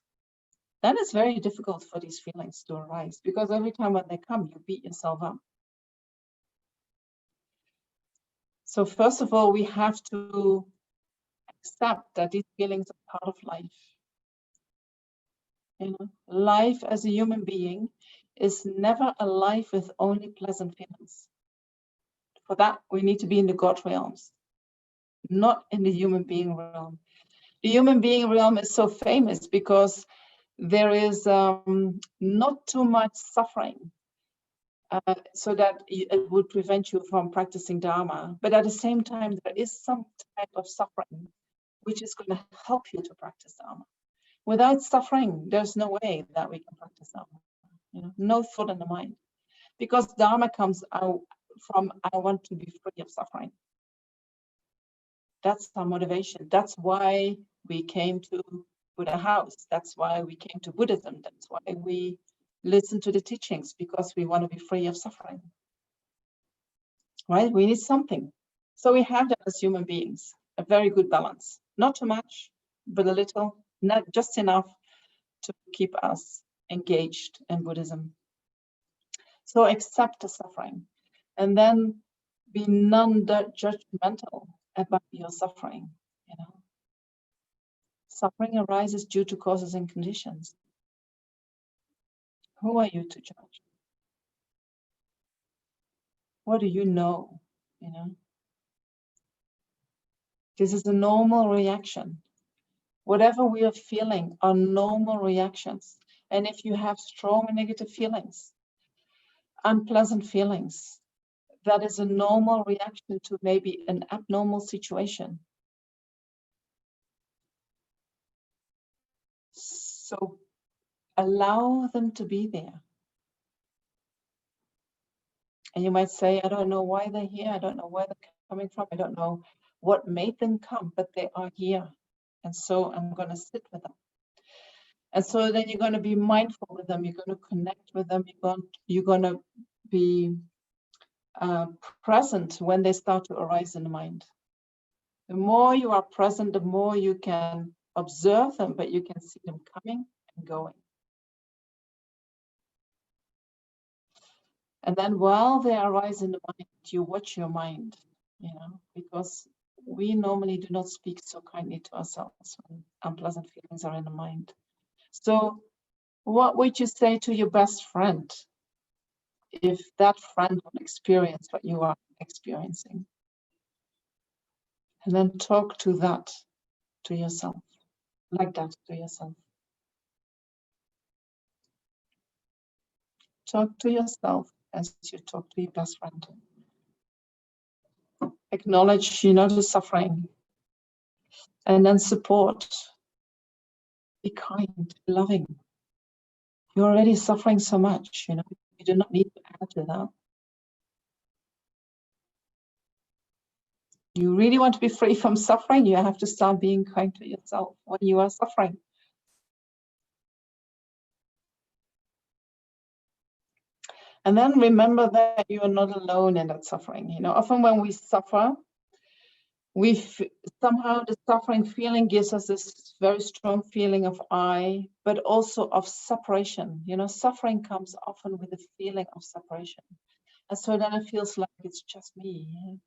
then it's very difficult for these feelings to arise, because every time when they come, you beat yourself up. So first of all, we have to accept that these feelings are part of life. Life as a human being is never a life with only pleasant feelings. For that, we need to be in the God realms, not in the human being realm. The human being realm is so famous because there is not too much suffering, so that it would prevent you from practicing Dharma. But at the same time, there is some type of suffering which is going to help you to practice Dharma. Without suffering, there's no way that we can practice Dharma. you know, no thought in the mind. Because Dharma comes out from, I want to be free of suffering. That's our motivation. That's why we came to Buddha House. That's why we came to Buddhism. That's why we listen to the teachings, because we want to be free of suffering. Right? We need something. So we have that as human beings, a very good balance. Not too much, but a little, not just enough to keep us engaged in Buddhism. So accept the suffering, and then be non-judgmental about your suffering. You know, suffering arises due to causes and conditions. Who are you to judge? What do you know? You know, this is a normal reaction. Whatever we are feeling are normal reactions. And if you have strong negative feelings, unpleasant feelings, that is a normal reaction to maybe an abnormal situation. So allow them to be there. And you might say, I don't know why they're here. I don't know where they're coming from. I don't know what made them come, but they are here. And so I'm going to sit with them. And so then you're going to be mindful with them. You're going to connect with them. You're going to be present when they start to arise in the mind. The more you are present, the more you can observe them, but you can see them coming and going. And then while they arise in the mind, you watch your mind, you know, because we normally do not speak so kindly to ourselves when unpleasant feelings are in the mind. So what would you say to your best friend if that friend would experience what you are experiencing? And then talk to that to yourself, like that to yourself. Talk to yourself as you talk to your best friend. Acknowledge, you know, the suffering, and then support. Be kind, loving. You're already suffering so much, you know, you do not need to add to that. You really want to be free from suffering, you have to start being kind to yourself when you are suffering. And then remember that you are not alone in that suffering. You know, often when we suffer, somehow the suffering feeling gives us this very strong feeling of I, but also of separation. You know, suffering comes often with a feeling of separation. And so then it feels like it's just me.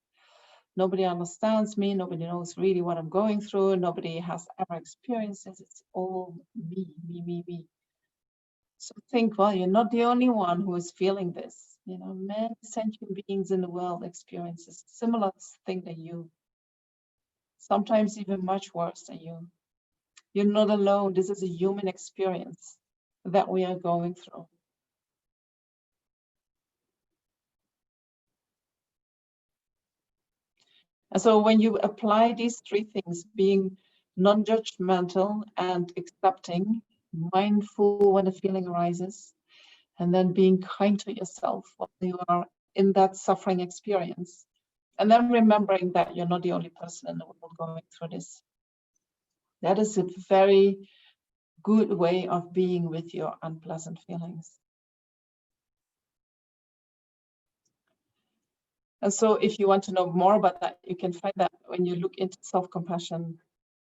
Nobody understands me. Nobody knows really what I'm going through. Nobody has ever experienced this. It's all me. So think, well, you're not the only one who is feeling this. You know, many sentient beings in the world experience a similar thing than you. Sometimes even much worse than you. You're not alone. This is a human experience that we are going through. And so when you apply these three things, being non-judgmental and accepting, mindful when a feeling arises, and then being kind to yourself while you are in that suffering experience, and then remembering that you're not the only person in the world going through this. That is a very good way of being with your unpleasant feelings. And so if you want to know more about that, you can find that when you look into self-compassion,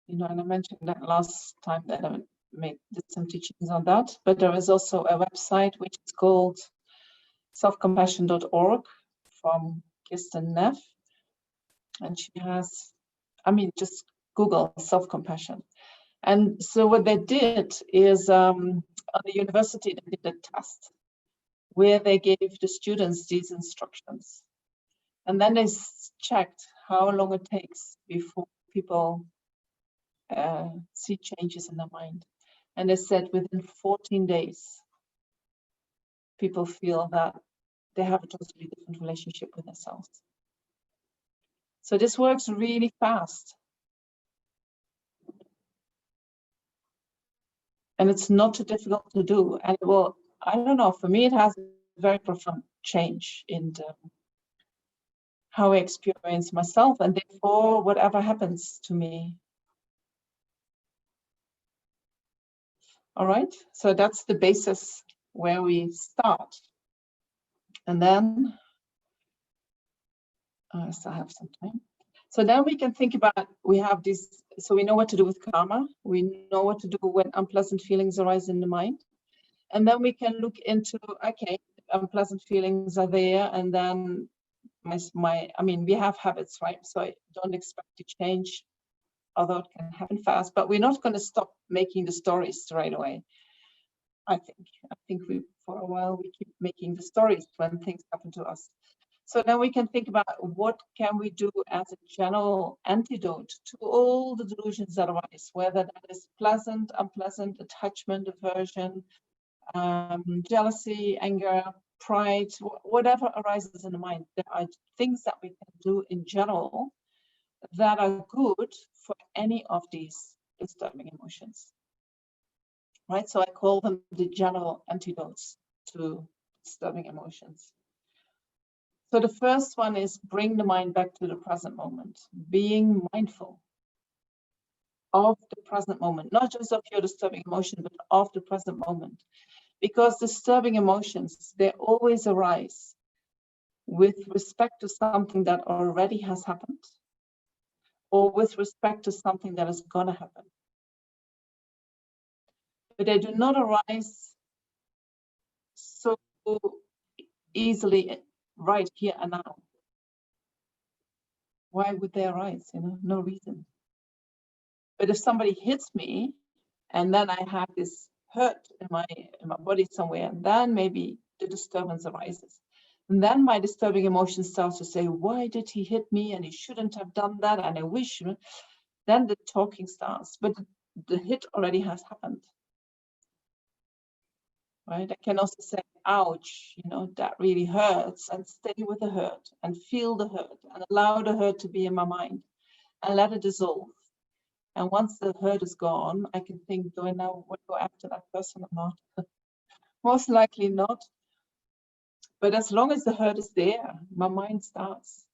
you know, and I mentioned that last time that I did some teachings on that, but there is also a website which is called selfcompassion.org from Kirsten Neff. And she has, I mean, just Google self-compassion. And so what they did is at the university, they did a test where they gave the students these instructions. And then they checked how long it takes before people see changes in their mind. And they said within 14 days, people feel that they have a totally different relationship with themselves. So this works really fast. And it's not too difficult to do. And it will I don't know, for me, it has a very profound change in how I experience myself, and therefore whatever happens to me. All right, so that's the basis where we start. And then I still have some time. So then we can think about, we have this, so we know what to do with karma. We know what to do when unpleasant feelings arise in the mind. And then we can look into, okay, unpleasant feelings are there, and then I mean, we have habits, right? So I don't expect to change, although it can happen fast, but we're not going to stop making the stories right away. I think we, for a while, we keep making the stories when things happen to us. So then we can think about what can we do as a general antidote to all the delusions that arise, whether that is pleasant, unpleasant, attachment, aversion, jealousy, anger, pride, whatever arises in the mind. There are things that we can do in general that are good for any of these disturbing emotions. Right, so I call them the general antidotes to disturbing emotions. So the first one is bring the mind back to the present moment, being mindful of the present moment, not just of your disturbing emotion, but of the present moment. Because disturbing emotions, they always arise with respect to something that already has happened, or with respect to something that is going to happen. But they do not arise so easily right here and now. Why would they arise? You know, no reason. But if somebody hits me and then I have this hurt in my body somewhere, then maybe the disturbance arises. And then my disturbing emotion starts to say, why did he hit me? And he shouldn't have done that. And I wish, you know, then the talking starts. But the hit already has happened. Right? I can also say, ouch, you know, that really hurts, and stay with the hurt and feel the hurt and allow the hurt to be in my mind and let it dissolve. And once the hurt is gone, I can think, do I now want to go after that person or not? Most likely not. But as long as the hurt is there, my mind starts.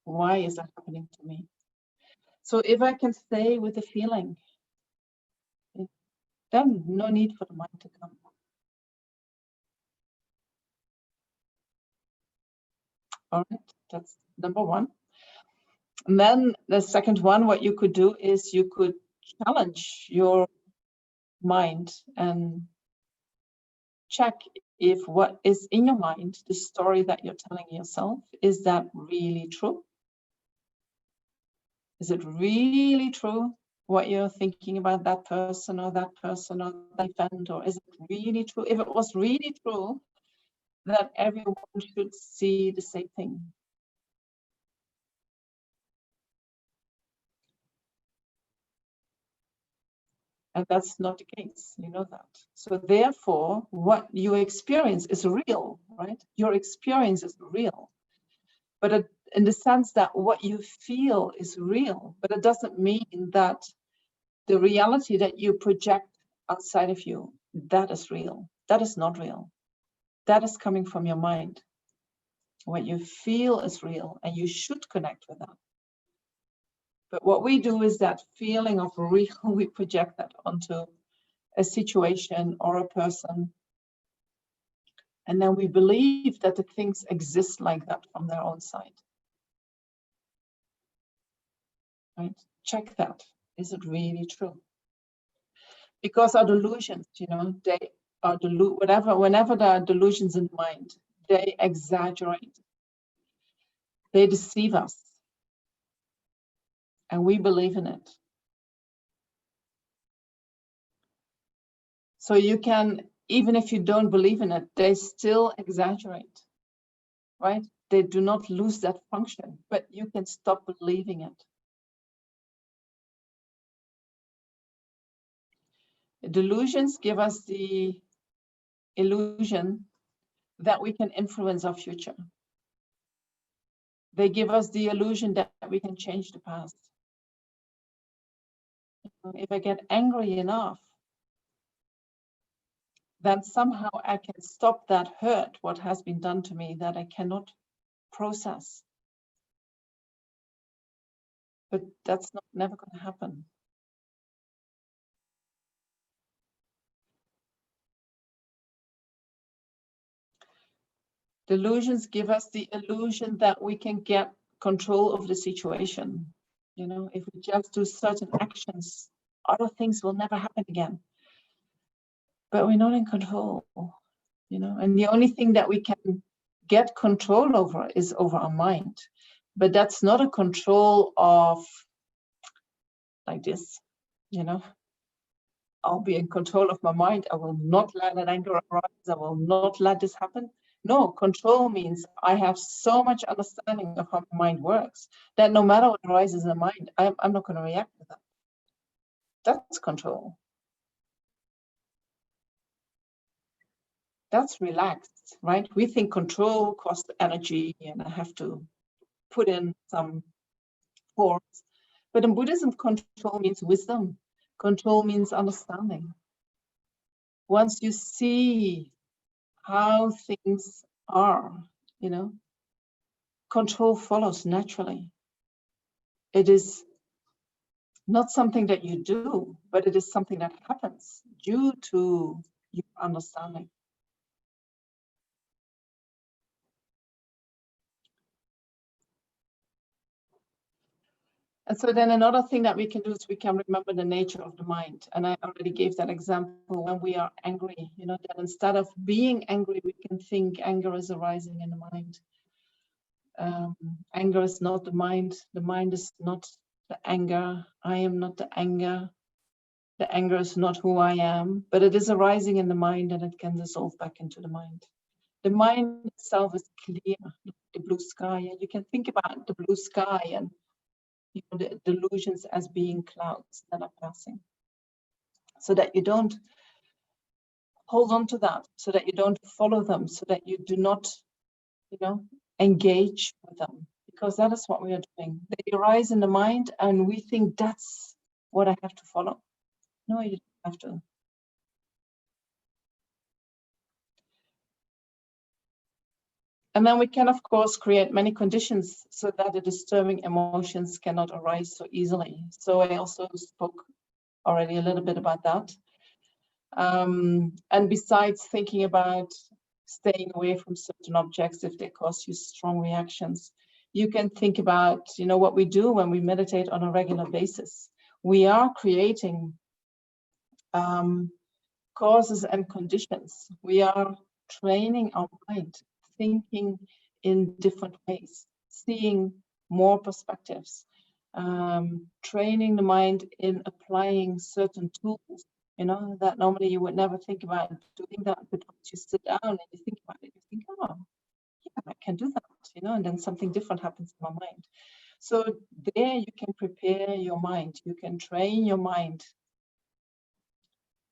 Why is that happening to me? So if I can stay with the feeling, then no need for the mind to come. All right, that's number one. And then the second one, what you could do is you could challenge your mind and check if what is in your mind, the story that you're telling yourself, is that really true? Is it really true what you're thinking about that person or that event, or is it really true? If it was really true, that everyone should see the same thing. And that's not the case, you know that. So therefore, what you experience is real, right? Your experience is real. But in the sense that what you feel is real, but it doesn't mean that the reality that you project outside of you, that is real. That is not real. That is coming from your mind. What you feel is real, and you should connect with that. But what we do is that feeling of real, we project that onto a situation or a person. And then we believe that the things exist like that from their own side. Right? Check that. Is it really true? Because our delusions, you know, they are whenever there are delusions in mind, they exaggerate. They deceive us. And we believe in it. So you can, even if you don't believe in it, they still exaggerate, right? They do not lose that function, but you can stop believing it. Delusions give us the illusion that we can influence our future. They give us the illusion that we can change the past. If I get angry enough, then somehow I can stop that hurt, what has been done to me, that I cannot process. But that's never going to happen. Delusions give us the illusion that we can get control of the situation. You know, if we just do certain actions, other things will never happen again. But we're not in control, you know, and the only thing that we can get control over is over our mind. But that's not a control of like this, you know. I'll be in control of my mind. I will not let that anger arise. I will not let this happen. No, control means I have so much understanding of how my mind works that no matter what arises in the mind, I'm not going to react to that. That's control. That's relaxed, right? We think control costs energy and I have to put in some force. But in Buddhism, control means wisdom. Control means understanding. Once you see how things are, you know, control follows naturally. It is not something that you do, but it is something that happens due to your understanding. And so then another thing that we can do is we can remember the nature of the mind. And I already gave that example when we are angry, you know, that instead of being angry, we can think anger is arising in the mind. Anger is not the mind. The mind is not the anger. I am not the anger. The anger is not who I am, but it is arising in the mind and it can dissolve back into the mind. The mind itself is clear, the blue sky. And you can think about the blue sky and you know, the delusions as being clouds that are passing, so that you don't hold on to that, so that you don't follow them, so that you do not, you know, engage with them, because that is what we are doing. They arise in the mind and we think that's what I have to follow. No, you don't have to. And then we can, of course, create many conditions so that the disturbing emotions cannot arise so easily. So I also spoke already a little bit about that. And besides thinking about staying away from certain objects if they cause you strong reactions, you can think about, you know, what we do when we meditate on a regular basis. We are creating causes and conditions. We are training our mind, thinking in different ways, seeing more perspectives, training the mind in applying certain tools, you know, that normally you would never think about doing that, but once you sit down and you think about it, you think, oh, yeah, I can do that, you know, and then something different happens in my mind. So there you can prepare your mind, you can train your mind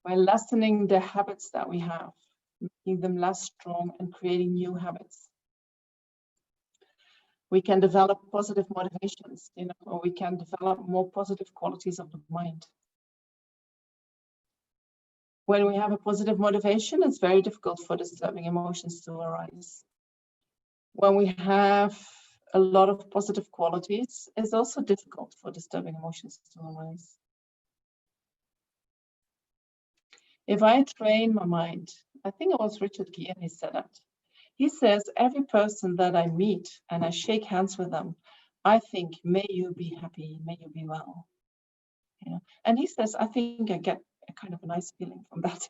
by lessening the habits that we have, making them less strong and creating new habits. We can develop positive motivations, you know, or we can develop more positive qualities of the mind. When we have a positive motivation, it's very difficult for disturbing emotions to arise. When we have a lot of positive qualities, it's also difficult for disturbing emotions to arise. If I train my mind, I think it was Richard Gere who said that. He says, every person that I meet and I shake hands with them, I think, may you be happy, may you be well. You know? And he says, I think I get a kind of a nice feeling from that.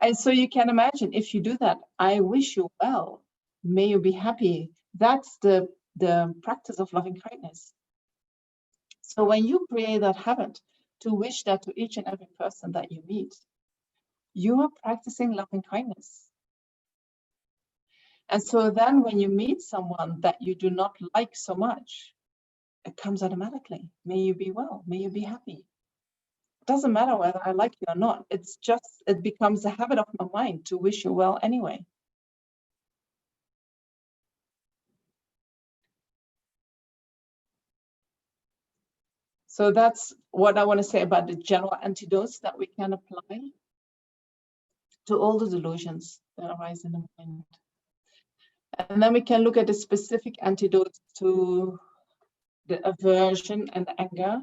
And so you can imagine, if you do that, I wish you well, may you be happy. That's the practice of loving kindness. So when you create that habit to wish that to each and every person that you meet, you are practicing loving kindness. And so then when you meet someone that you do not like so much, it comes automatically. May you be well, may you be happy. It doesn't matter whether I like you or not. It's just, it becomes a habit of my mind to wish you well anyway. So that's what I want to say about the general antidotes that we can apply. to all the delusions that arise in the mind. And then we can look at the specific antidotes to the aversion and anger,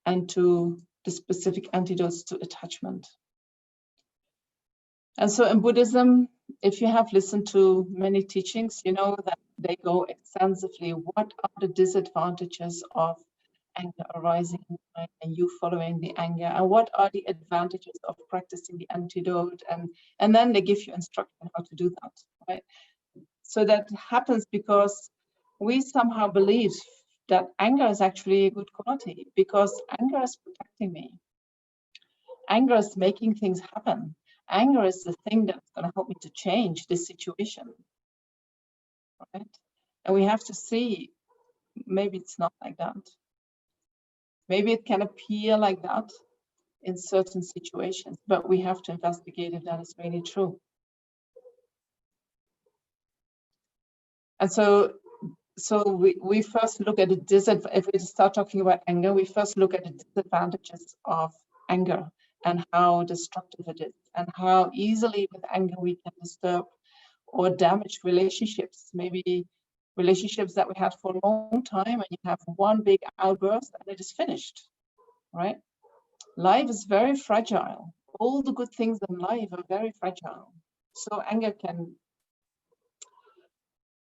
and to the specific antidotes to attachment. And so in Buddhism, if you have listened to many teachings, you know that they go extensively. What are the disadvantages of anger arising in the mind and you following the anger? And what are the advantages of practicing the antidote? And then they give you instruction how to do that, right? So that happens because we somehow believe that anger is actually a good quality, because anger is protecting me. Anger is making things happen. Anger is the thing that's going to help me to change this situation, right? And we have to see, maybe it's not like that. Maybe it can appear like that in certain situations, but we have to investigate if that is really true. And so we first look at the disadvantages. If we start talking about anger, we first look at the disadvantages of anger and how destructive it is, and how easily with anger we can disturb or damage relationships. Maybe relationships that we had for a long time, and you have one big outburst and it is finished, right? Life is very fragile. All the good things in life are very fragile. So anger can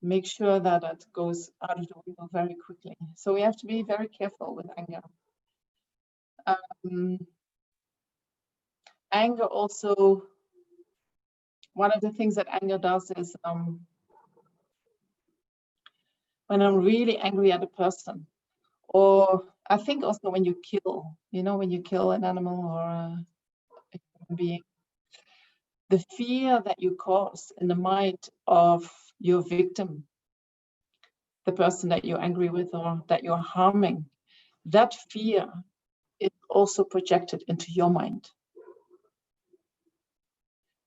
make sure that it goes out of the window very quickly. So we have to be very careful with anger. Anger also, one of the things that anger does is when I'm really angry at a person, or I think also when you kill, when you kill an animal or a human being, the fear that you cause in the mind of your victim, the person that you're angry with or that you're harming, that fear is also projected into your mind.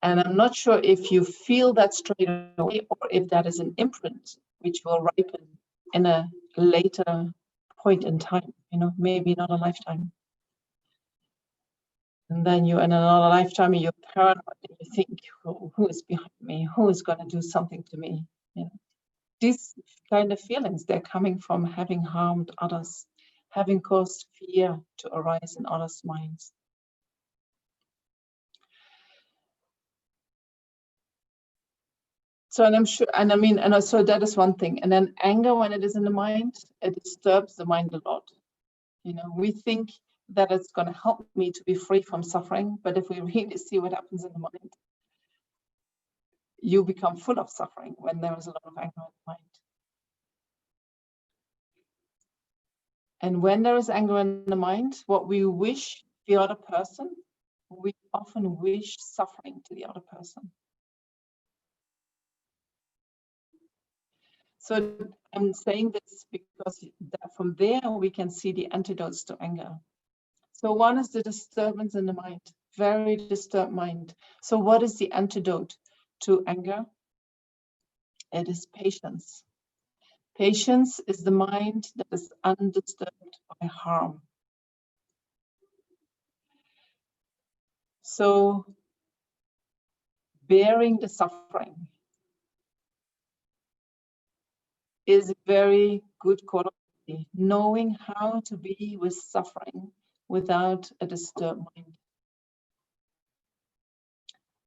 And I'm not sure if you feel that straight away, or if that is an imprint which will ripen in a later point in time, maybe not a lifetime. And then you're in another lifetime and you're paranoid and you think, who is behind me? Who is going to do something to me? These kind of feelings, they're coming from having harmed others, having caused fear to arise in others' minds. So, and I'm sure, and I mean, and so that is one thing. And then anger, when it is in the mind, it disturbs the mind a lot. We think that it's going to help me to be free from suffering, but if we really see what happens in the mind, you become full of suffering when there is a lot of anger in the mind. And when there is anger in the mind, what we wish the other person, we often wish suffering to the other person. So I'm saying this because from there we can see the antidotes to anger. So one is the disturbance in the mind, very disturbed mind. So what is the antidote to anger? It is patience. Patience is the mind that is undisturbed by harm. So bearing the suffering is a very good quality, knowing how to be with suffering without a disturbed mind.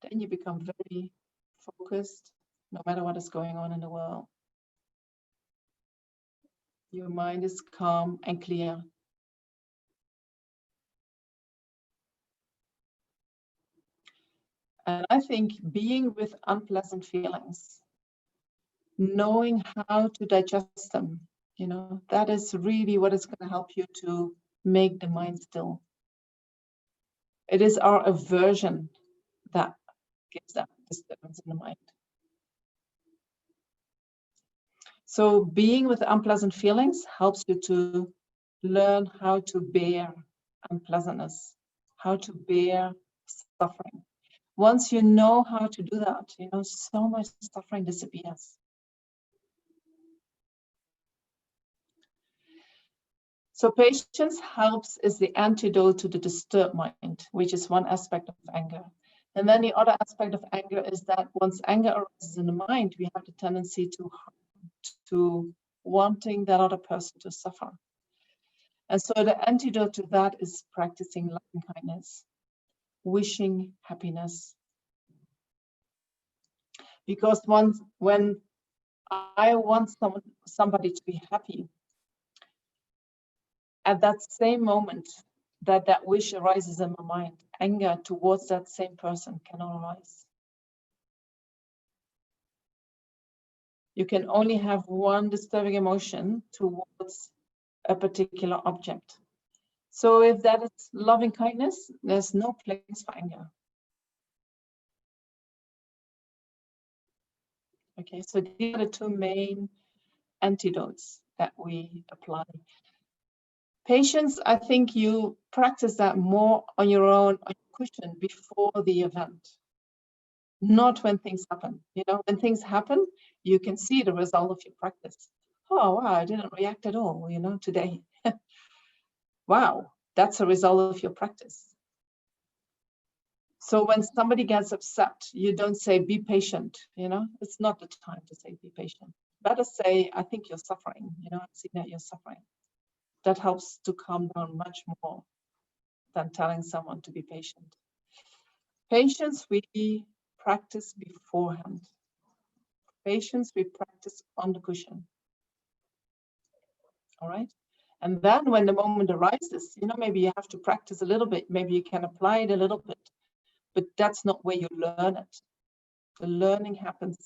Then you become very focused, no matter what is going on in the world. Your mind is calm and clear. And I think being with unpleasant feelings, knowing how to digest them, that is really what is going to help you to make the mind still. It is our aversion that gives that disturbance in the mind. So being with unpleasant feelings helps you to learn how to bear unpleasantness, how to bear suffering. Once you know how to do that, so much suffering disappears. So patience helps is the antidote to the disturbed mind, which is one aspect of anger. And then the other aspect of anger is that once anger arises in the mind, we have the tendency to wanting that other person to suffer. And so the antidote to that is practicing loving kindness, wishing happiness. Because when I want somebody to be happy, at that same moment that wish arises in my mind, anger towards that same person cannot arise. You can only have one disturbing emotion towards a particular object. So if that is loving kindness, there's no place for anger. Okay, so these are the two main antidotes that we apply. Patience, I think you practice that more on your own, on your cushion before the event, not when things happen. You know, when things happen, you can see the result of your practice. Oh, wow, I didn't react at all, you know, today. Wow, that's a result of your practice. So when somebody gets upset, you don't say, be patient, you know, it's not the time to say, be patient. Better say, I think you're suffering, you know, I see that you're suffering. That helps to calm down much more than telling someone to be patient. Patience, we practice beforehand. Patience, we practice on the cushion. All right. And then when the moment arises, you know, maybe you have to practice a little bit, maybe you can apply it a little bit, but that's not where you learn it. The learning happens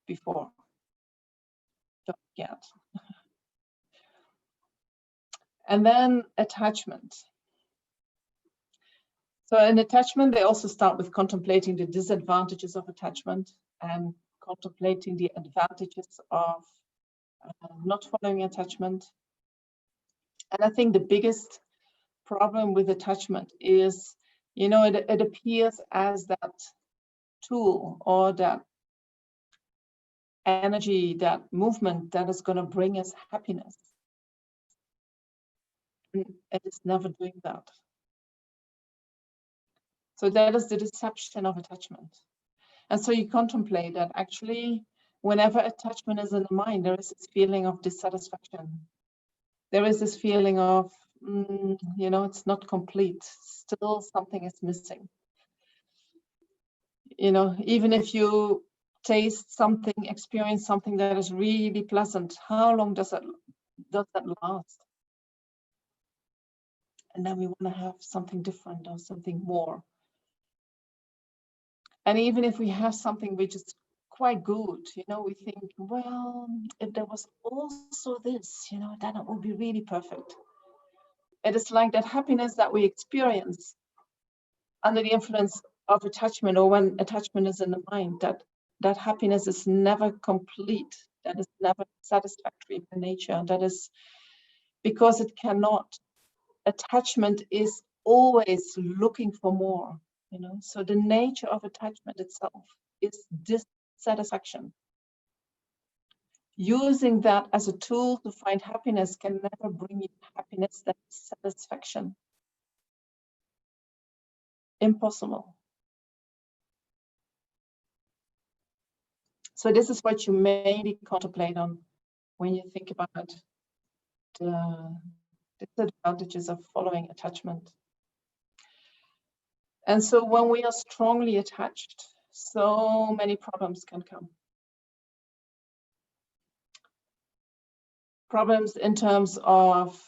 before. Don't forget. And then attachment. So in attachment, they also start with contemplating the disadvantages of attachment and contemplating the advantages of not following attachment. And I think the biggest problem with attachment is, you know, it appears as that tool or that energy, that movement that is going to bring us happiness. And it is never doing that. So that is the deception of attachment. And so you contemplate that actually, whenever attachment is in the mind, there is this feeling of dissatisfaction. There is this feeling of, you know, it's not complete. Still something is missing. You know, even if you taste something, experience something that is really pleasant, how long does that last? And then we want to have something different or something more. And even if we have something which is quite good, you know, we think, well, if there was also this, you know, then it would be really perfect. It is like that happiness that we experience under the influence of attachment, or when attachment is in the mind, that happiness is never complete, that is never satisfactory by nature. That is because it cannot. Attachment is always looking for more, you know. So the nature of attachment itself is dissatisfaction. Using that as a tool to find happiness can never bring you happiness, that is satisfaction. Impossible. So this is what you mainly contemplate on when you think about the disadvantages of following attachment. And so when we are strongly attached, so many problems can come. Problems in terms of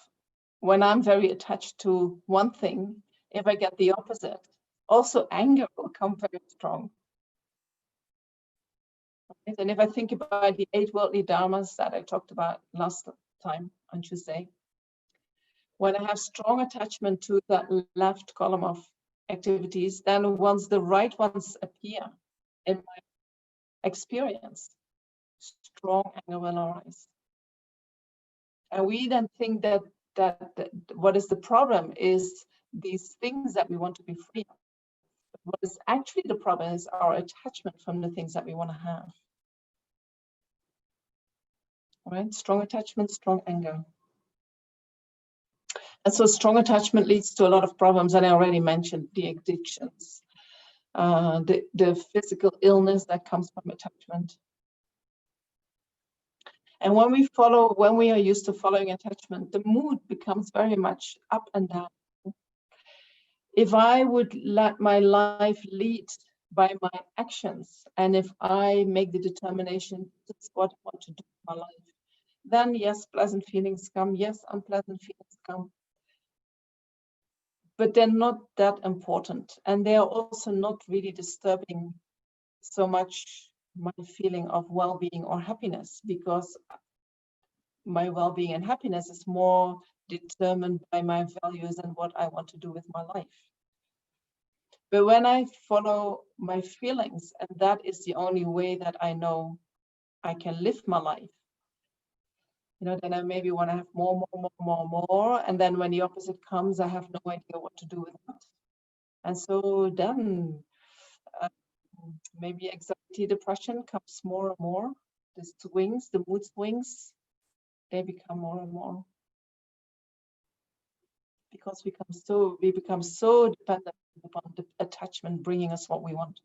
when I'm very attached to one thing, if I get the opposite, also anger will come very strong. Right? And if I think about the 8 worldly dharmas that I talked about last time on Tuesday, when I have strong attachment to that left column of activities, then once the right ones appear in my experience, strong anger will arise. And we then think that what is the problem is these things that we want to be free of. But what is actually the problem is our attachment from the things that we want to have. All right, strong attachment, strong anger. And so strong attachment leads to a lot of problems, and I already mentioned the addictions. the physical illness that comes from attachment. And when we are used to following attachment, the mood becomes very much up and down. If I would let my life lead by my actions, and if I make the determination, this is what I want to do in my life, then yes, pleasant feelings come, yes, unpleasant feelings come. But they're not that important. And they are also not really disturbing so much my feeling of well-being or happiness, because my well-being and happiness is more determined by my values and what I want to do with my life. But when I follow my feelings, and that is the only way that I know I can live my life, then I maybe want to have more. And then when the opposite comes, I have no idea what to do with that. And so then maybe anxiety, depression comes more and more. The swings, the mood swings, they become more and more. Because we become so dependent upon the attachment bringing us what we want.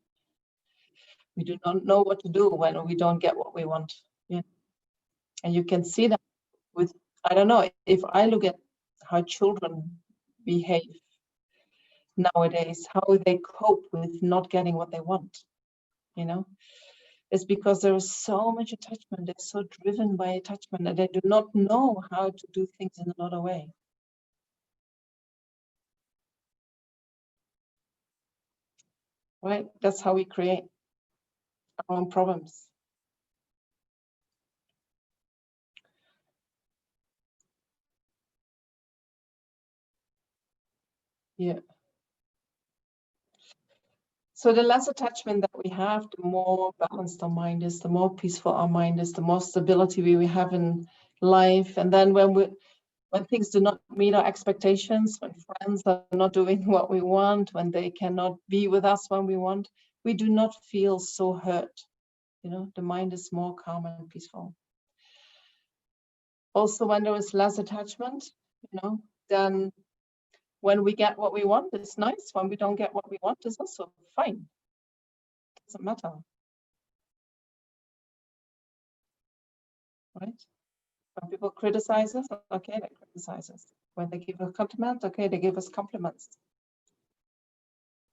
We do not know what to do when we don't get what we want. Yeah. And you can see that with, I don't know, if I look at how children behave nowadays, how they cope with not getting what they want, it's because there is so much attachment. They're so driven by attachment that they do not know how to do things in another way. Right? That's how we create our own problems. Yeah. So the less attachment that we have, the more balanced our mind is, the more peaceful our mind is, the more stability we have in life. And then when things do not meet our expectations, when friends are not doing what we want, when they cannot be with us when we want, we do not feel so hurt. The mind is more calm and peaceful. Also, when there is less attachment, then when we get what we want, it's nice. When we don't get what we want, it's also fine. It doesn't matter. Right? When people criticize us, okay, they criticize us. When they give a compliment, okay, they give us compliments.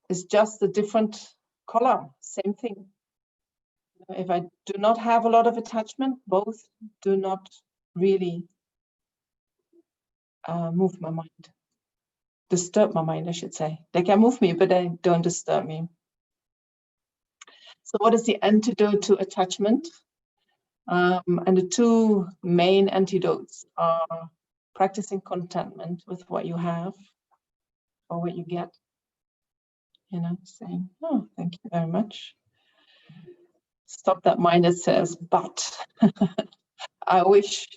It's just a different color, same thing. If I do not have a lot of attachment, both do not really move my mind. Disturb my mind, I should say. They can move me, but they don't disturb me. So what is the antidote to attachment? And the two main antidotes are practicing contentment with what you have or what you get. Saying, oh, thank you very much. Stop that mind that says, but I wish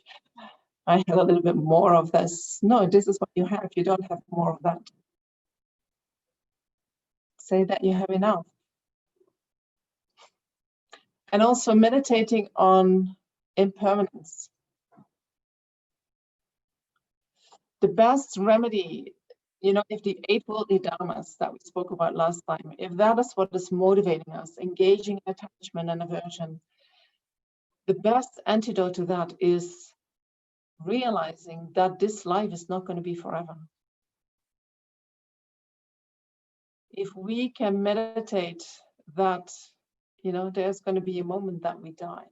I had a little bit more of this. No, this is what you have. You don't have more of that. Say that you have enough. And also meditating on impermanence. The best remedy, if the 8 worldly dharmas that we spoke about last time, if that is what is motivating us, engaging in attachment and aversion, the best antidote to that is realizing that this life is not going to be forever. If we can meditate that, there's going to be a moment that we die.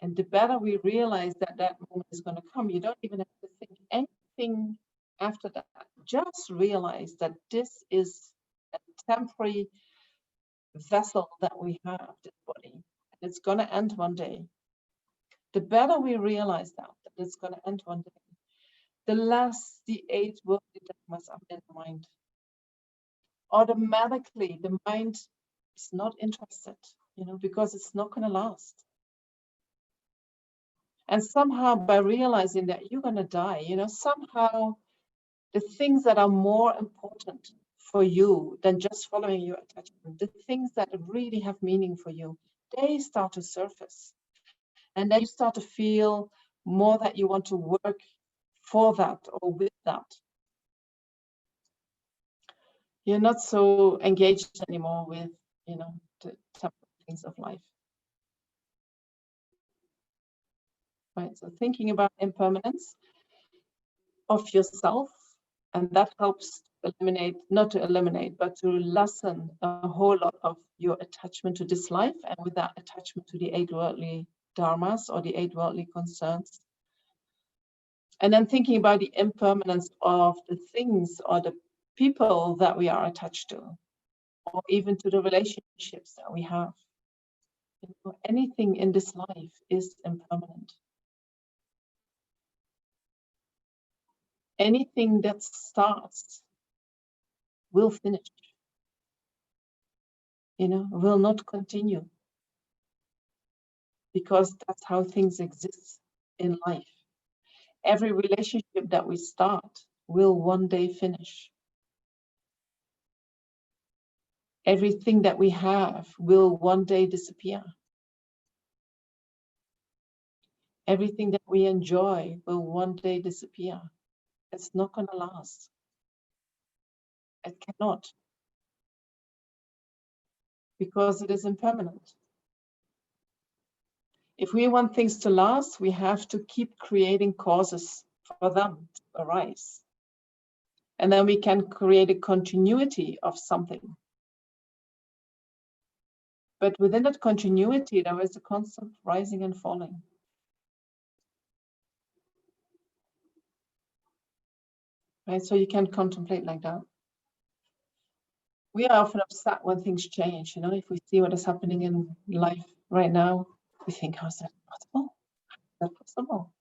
And the better we realize that that moment is going to come, you don't even have to think anything after that. Just realize that this is a temporary vessel that we have, this body, and it's going to end one day. The better we realize that it's going to end one day, the less the 8 worldly dharmas are in the mind. Automatically, the mind is not interested, because it's not going to last. And somehow, by realizing that you're going to die, somehow the things that are more important for you than just following your attachment, the things that really have meaning for you, they start to surface. And then you start to feel more that you want to work for that or with that. you're not so engaged anymore with, you know, the temporary things of life. Right, so thinking about impermanence of yourself, and that helps eliminate, not to eliminate, but to lessen a whole lot of your attachment to this life, and with that attachment to the 8 worldly dharmas or the 8 worldly concerns. And then thinking about the impermanence of the things or the people that we are attached to, or even to the relationships that we have. You know, anything in this life is impermanent. Anything that starts will finish, you know, will not continue, because that's how things exist in life. Every relationship that we start will one day finish. Everything that we have will one day disappear. Everything that we enjoy will one day disappear. It's not going to last. It cannot, because it is impermanent. If we want things to last, we have to keep creating causes for them to arise. And then we can create a continuity of something. But within that continuity, there is a constant rising and falling. Right? So you can contemplate like that. We are often upset when things change. You know, if we see what is happening in life right now, we think, how is that possible? How is that possible?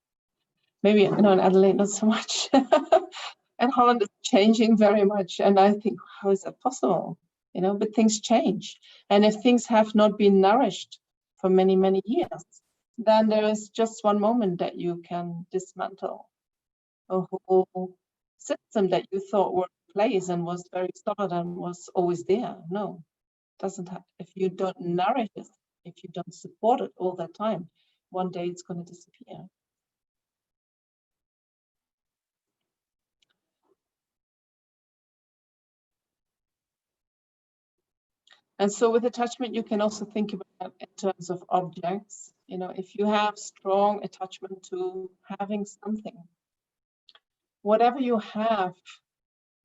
Maybe, you know, in Adelaide, not so much. And Holland is changing very much. And I think, how is that possible? You know, but things change. And if things have not been nourished for many, many years, then there is just one moment that you can dismantle a whole system that you thought were in place and was very solid and was always there. No, doesn't have. If you don't nourish it, if you don't support it all that time, one day it's going to disappear. And so with attachment, you can also think about it in terms of objects. You know, if you have strong attachment to having something, whatever you have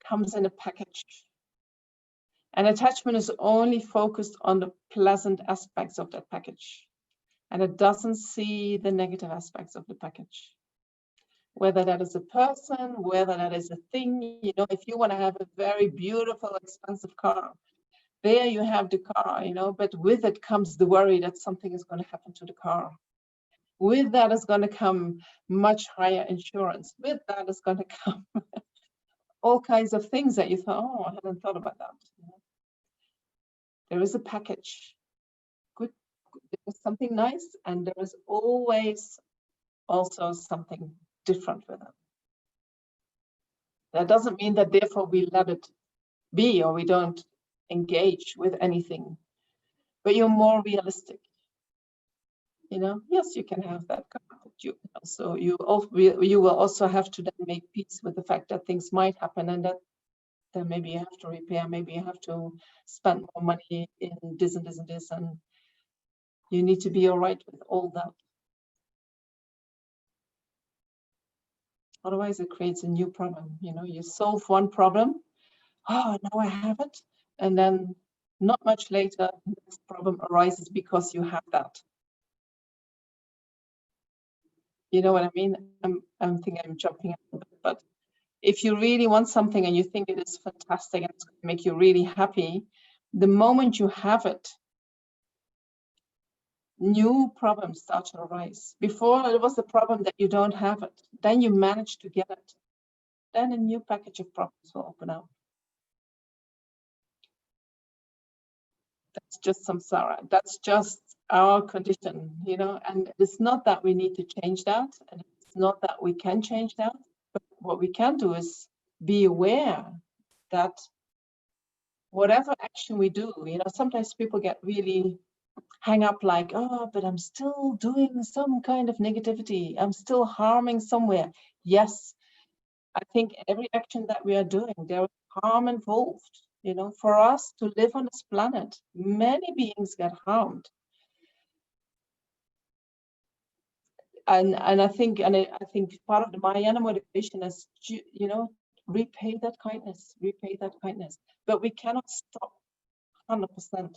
comes in a package. And attachment is only focused on the pleasant aspects of that package. And it doesn't see the negative aspects of the package. Whether that is a person, whether that is a thing, you know, if you want to have a very beautiful, expensive car, there you have the car, you know, but with it comes the worry that something is going to happen to the car. With that is going to come much higher insurance. With that is going to come all kinds of things that you thought, oh, I hadn't thought about that. You know? There is a package. Good, there's something nice, and there is always also something different with it. That doesn't mean that therefore we let it be or we don't engage with anything, but you're more realistic. You know, yes, you can have that car, but you will also have to then make peace with the fact that things might happen, and that then maybe you have to repair, maybe you have to spend more money in this and this and this, and you need to be all right with all that. Otherwise, it creates a new problem. You know, you solve one problem, oh, now I have it, and then not much later, the next problem arises because you have that. You know what I mean? I'm thinking I'm jumping a little bit, but if you really want something and you think it is fantastic and it's going to make you really happy, the moment you have it, new problems start to arise. Before it was the problem that you don't have it, then you manage to get it, then a new package of problems will open up. That's just samsara. That's just our condition, you know, and it's not that we need to change that, and it's not that we can change that, but what we can do is be aware that whatever action we do, you know, sometimes people get really hang up like, oh, but I'm still doing some kind of negativity. I'm still harming somewhere. Yes, I think every action that we are doing, there is harm involved. You know, for us to live on this planet, many beings get harmed. And I think part of my inner motivation is, you know, repay that kindness. But we cannot stop 100%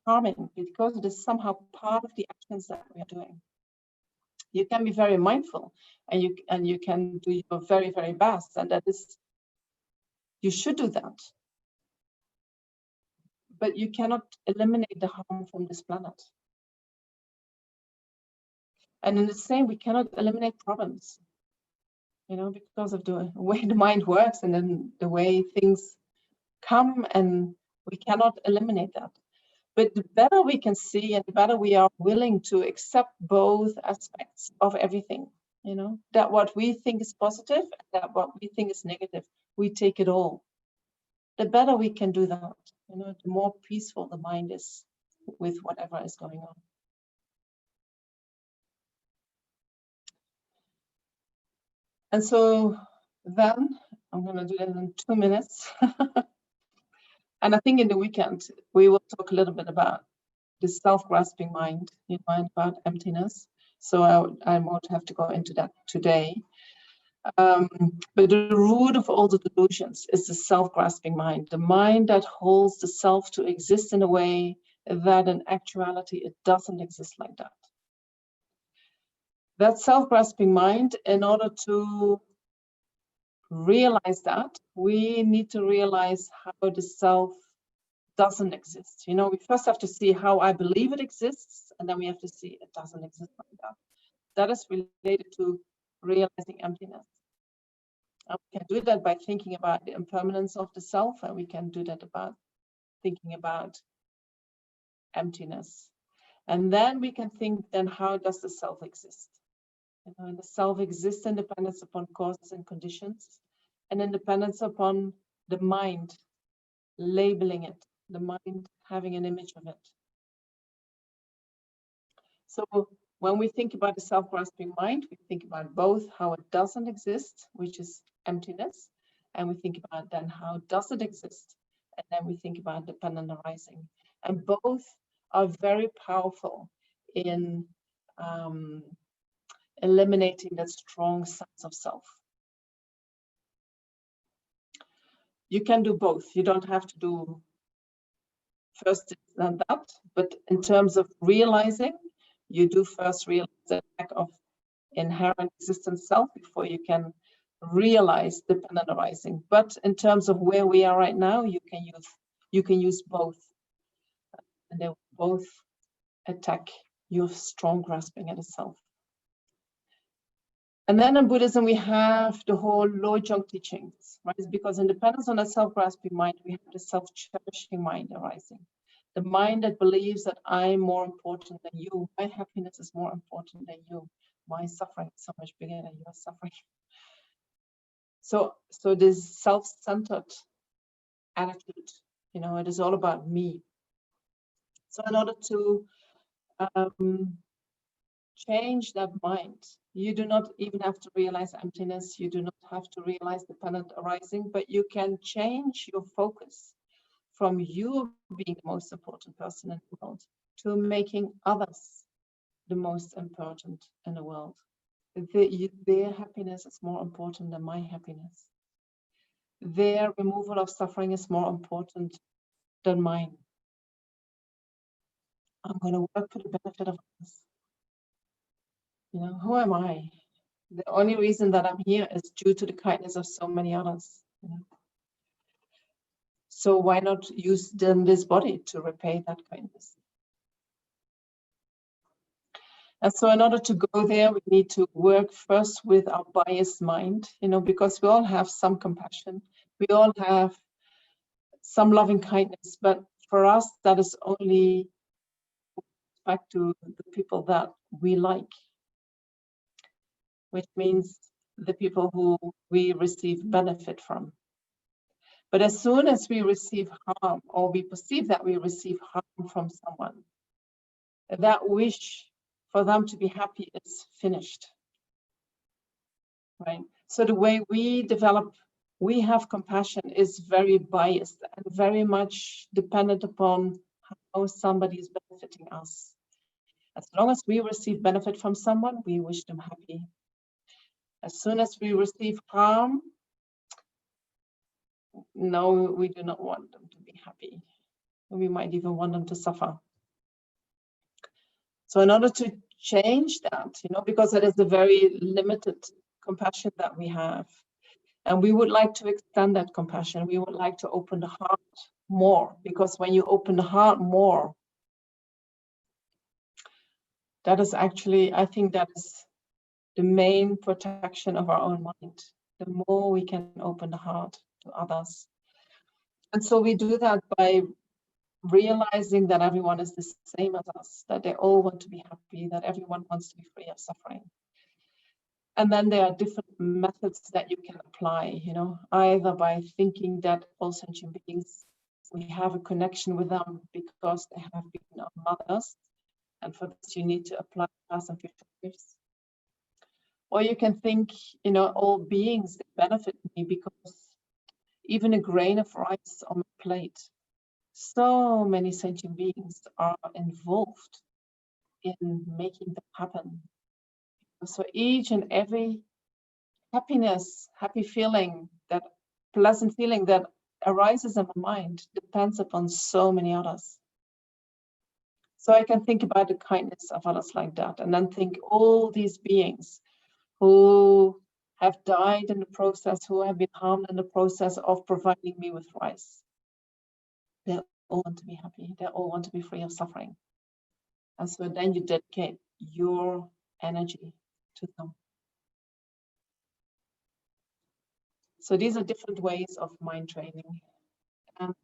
harming, because it is somehow part of the actions that we are doing. You can be very mindful, and you can do your very, very best, and that is, you should do that. But you cannot eliminate the harm from this planet. And in the same, we cannot eliminate problems, you know, because of the way the mind works and then the way things come, and we cannot eliminate that. But the better we can see, and the better we are willing to accept both aspects of everything, you know, that what we think is positive and that what we think is negative, we take it all. The better we can do that, you know, the more peaceful the mind is with whatever is going on. And so then I'm going to do that in 2 minutes. And I think in the weekend, we will talk a little bit about the self-grasping mind, you know, and about emptiness. So I won't have to go into that today. But the root of all the delusions is the self-grasping mind, the mind that holds the self to exist in a way that in actuality it doesn't exist like that. That self-grasping mind, in order to realize that, we need to realize how the self doesn't exist. You know, we first have to see how I believe it exists, and then we have to see it doesn't exist like that. That is related to realizing emptiness. And we can do that by thinking about the impermanence of the self, and we can do that about thinking about emptiness. And then we can think, then how does the self exist? You know, and the self exists in dependence upon causes and conditions, and in dependence upon the mind labeling it, the mind having an image of it. So when we think about the self-grasping mind, we think about both how it doesn't exist, which is emptiness, and we think about then how does it exist, and then we think about dependent arising. And both are very powerful in eliminating that strong sense of self. You can do both. You don't have to do first than that, but in terms of realizing, you do first realize the lack of inherent existent self before you can realize dependent arising. But in terms of where we are right now, you can use both, and they both attack your strong grasping at itself. And then in Buddhism, we have the whole Lojong teachings, right? Because in dependence on a self-grasping mind, we have the self-cherishing mind arising. The mind that believes that I'm more important than you, my happiness is more important than you, my suffering is so much bigger than your suffering. So this self-centered attitude, you know, it is all about me. So in order to change that mind, you do not even have to realize emptiness, you do not have to realize dependent arising, but you can change your focus from you being the most important person in the world to making others the most important in the world. Their happiness is more important than my happiness. Their removal of suffering is more important than mine. I'm going to work for the benefit of others. You know, who am I? The only reason that I'm here is due to the kindness of so many others. You know? So why not use then this body to repay that kindness? And so in order to go there, we need to work first with our biased mind, you know, because we all have some compassion. We all have some loving kindness, but for us, that is only back to the people that we like, which means the people who we receive benefit from. But as soon as we receive harm, or we perceive that we receive harm from someone, that wish for them to be happy is finished, right? So the way we develop we have compassion is very biased and very much dependent upon how somebody is benefiting us. As long as we receive benefit from someone, we wish them happy. As soon as we receive harm, no, we do not want them to be happy. We might even want them to suffer. So in order to change that, because it is a very limited compassion that we have, and we would like to extend that compassion, we would like to open the heart more, because when you open the heart more, that is actually, I think that is the main protection of our own mind. The more we can open the heart to others. And so we do that by realizing that everyone is the same as us, that they all want to be happy, that everyone wants to be free of suffering. And then there are different methods that you can apply, either by thinking that all sentient beings, we have a connection with them because they have been our mothers. And for this, you need to apply past and future lives. Or you can think, all beings that benefit me because even a grain of rice on my plate, so many sentient beings are involved in making that happen. So each and every happy feeling, that pleasant feeling that arises in my mind depends upon so many others. So I can think about the kindness of others like that, and then think all these beings who have died in the process, who have been harmed in the process of providing me with rice. They all want to be happy. They all want to be free of suffering. And so then you dedicate your energy to them. So these are different ways of mind training. And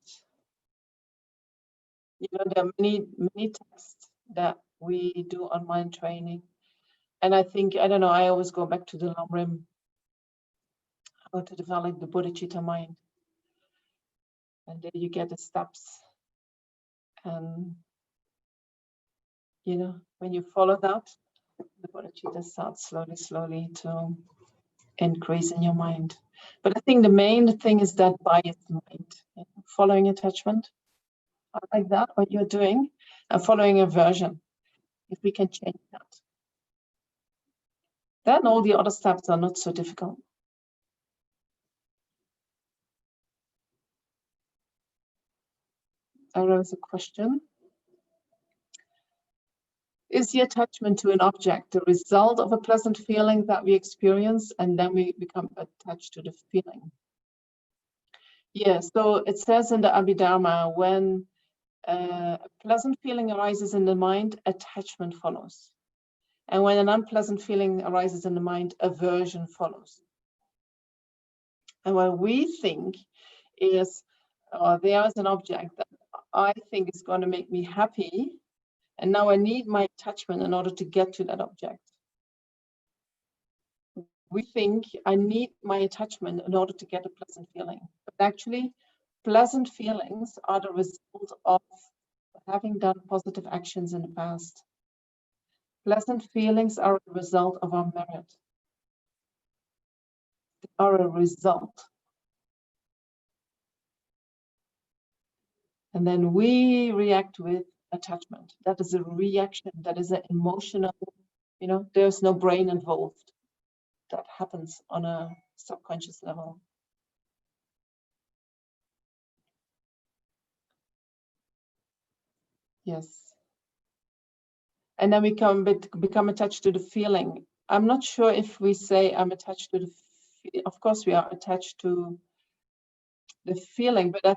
there are many texts that we do on mind training. And I think, I don't know, I always go back to the Lamrim, how to develop the bodhicitta mind. And there you get the steps. And, when you follow that, the bodhicitta starts slowly to increase in your mind. But I think the main thing is that biased mind, following attachment, like that, what you're doing, and following aversion. If we can change that, then all the other steps are not so difficult. There is a question. Is the attachment to an object the result of a pleasant feeling that we experience and then we become attached to the feeling? Yeah, so it says in the Abhidharma, when a pleasant feeling arises in the mind, attachment follows. And when an unpleasant feeling arises in the mind, aversion follows. And what we think is, there is an object that I think is going to make me happy, and now I need my attachment in order to get to that object. We think I need my attachment in order to get a pleasant feeling. But actually, pleasant feelings are the result of having done positive actions in the past. Pleasant feelings are a result of our merit. They are a result. And then we react with attachment. That is a reaction. That is an emotional, there's no brain involved. That happens on a subconscious level. Yes. And then we become attached to the feeling. I'm not sure if we say I'm attached to the, of course we are attached to the feeling, but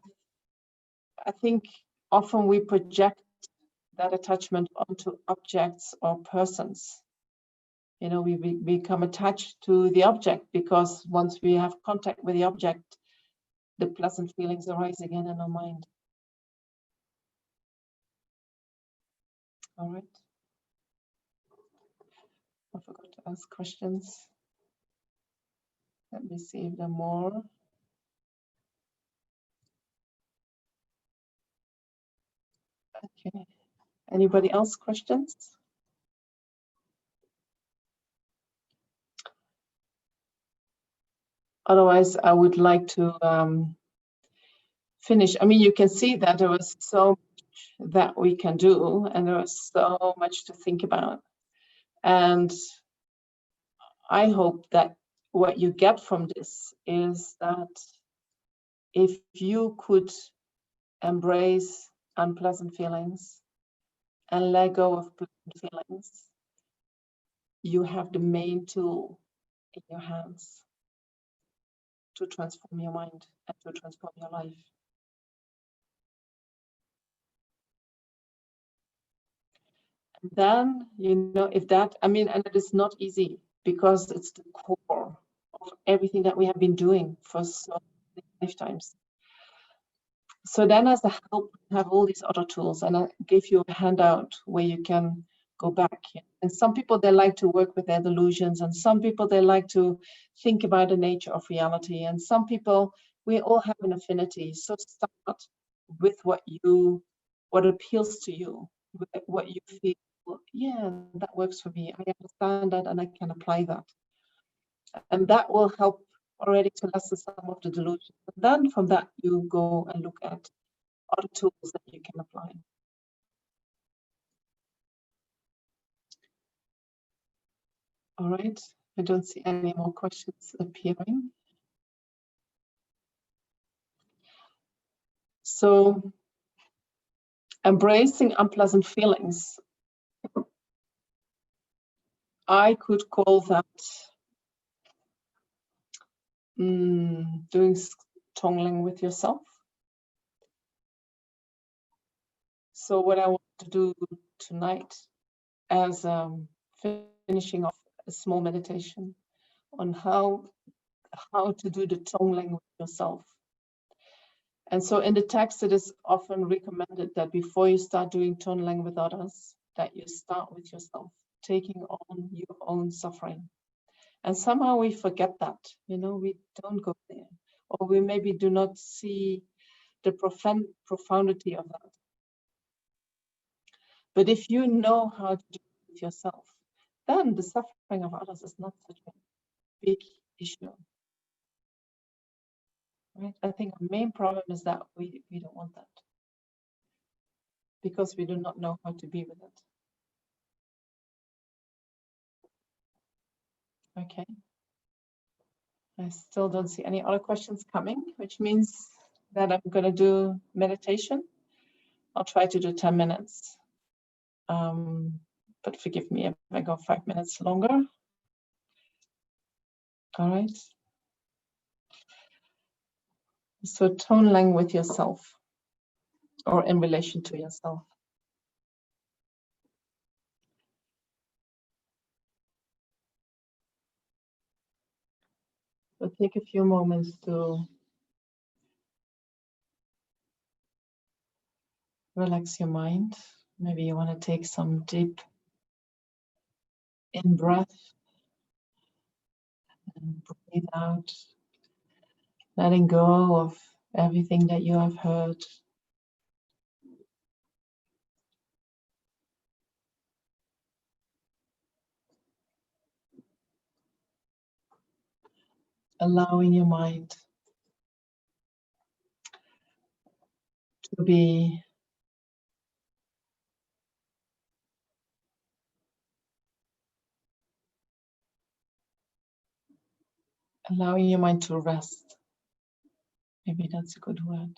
I think often we project that attachment onto objects or persons. We become attached to the object because once we have contact with the object, the pleasant feelings arise again in our mind. All right. I forgot to ask questions. Let me see if there are more. Okay. Anybody else questions? Otherwise, I would like to finish. I mean, you can see that there was so much that we can do, and there was so much to think about. And I hope that what you get from this is that if you could embrace unpleasant feelings and let go of pleasant feelings, you have the main tool in your hands to transform your mind and to transform your life. And then, you know, if that, I mean, and it is not easy because it's the core of everything that we have been doing for so many lifetimes. So then as a help, we have all these other tools, and I gave you a handout where you can go back. And some people, they like to work with their delusions, and some people, they like to think about the nature of reality. And some people, we all have an affinity. So start with what appeals to you, with what you feel, yeah, that works for me. I understand that and I can apply that. And that will help already to lessen some of the delusions. And then from that, you go and look at other tools that you can apply. All right, I don't see any more questions appearing. So embracing unpleasant feelings, I could call that doing tongue with yourself. So what I want to do tonight as finishing off a small meditation on how to do the tongue with yourself. And so in the text, it is often recommended that before you start doing tongue with others, that you start with yourself, taking on your own suffering. And somehow we forget that, you know, we don't go there, or we maybe do not see the profundity of that. But if you know how to do it with yourself, then the suffering of others is not such a big issue. Right? I think our main problem is that we don't want that because we do not know how to be with it. Okay. I still don't see any other questions coming, which means that I'm going to do meditation. I'll try to do 10 minutes. But forgive me if I go 5 minutes longer. All right. So tongue with yourself, or in relation to yourself. So take a few moments to relax your mind. Maybe you want to take some deep in breath and breathe out, letting go of everything that you have heard. Allowing your mind to be allowing your mind to rest. Maybe that's a good word.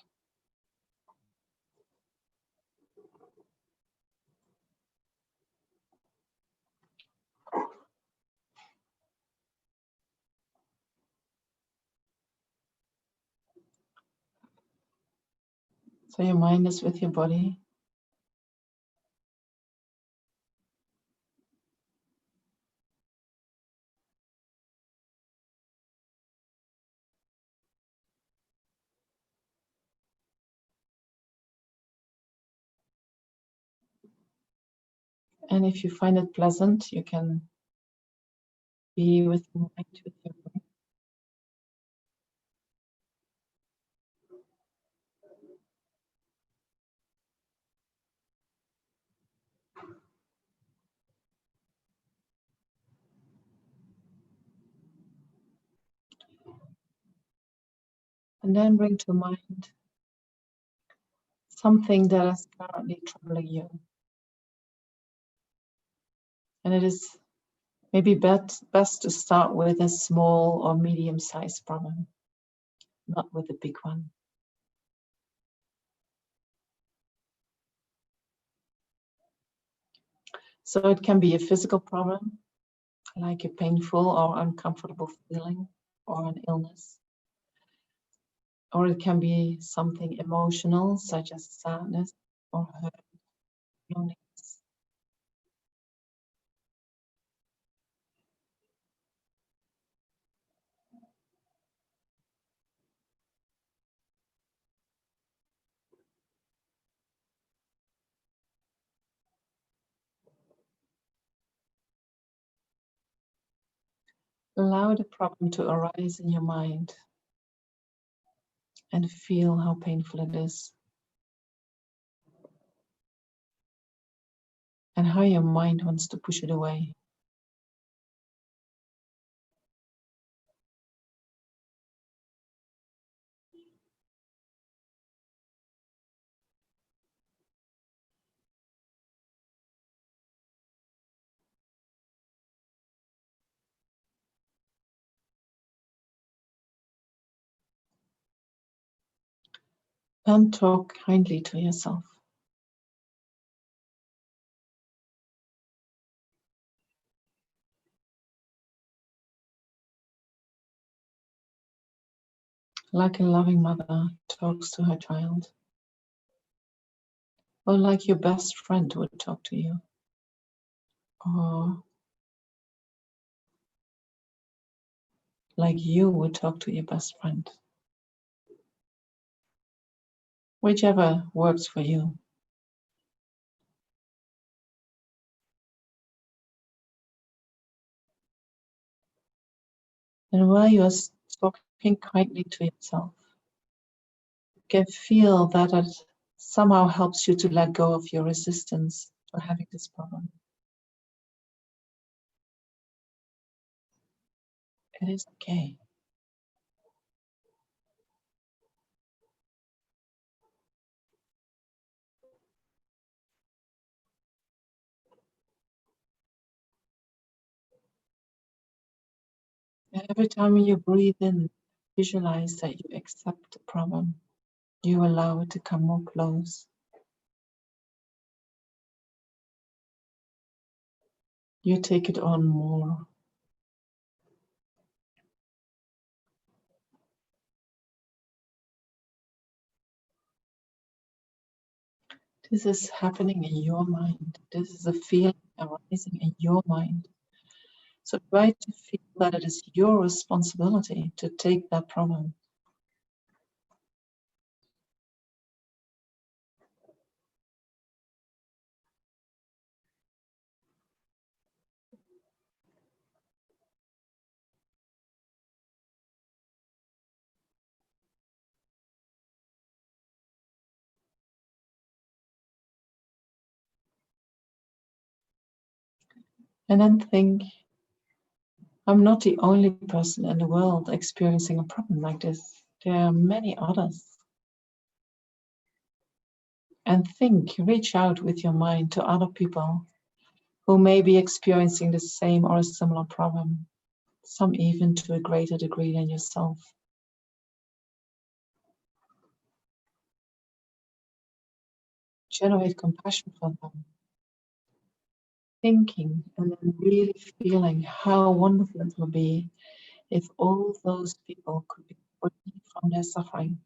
So your mind is with your body. And if you find it pleasant, you can be with your mind, with your body. And then bring to mind something that is currently troubling you. And it is maybe best to start with a small or medium-sized problem, not with a big one. So it can be a physical problem, like a painful or uncomfortable feeling or an illness. Or it can be something emotional, such as sadness or hurt, loneliness. Allow the problem to arise in your mind and feel how painful it is and how your mind wants to push it away. And talk kindly to yourself. Like a loving mother talks to her child. Or like your best friend would talk to you. Or like you would talk to your best friend. Whichever works for you. And while you are talking kindly to yourself, you can feel that it somehow helps you to let go of your resistance to having this problem. It is okay. And every time you breathe in, visualize that you accept the problem. You allow it to come more close. You take it on more. This is happening in your mind. This is a feeling arising in your mind. So try to feel that it is your responsibility to take that problem. And then think, I'm not the only person in the world experiencing a problem like this. There are many others. And think, reach out with your mind to other people who may be experiencing the same or a similar problem, some even to a greater degree than yourself. Generate compassion for them. Thinking and then really feeling how wonderful it would be if all those people could be free from their suffering.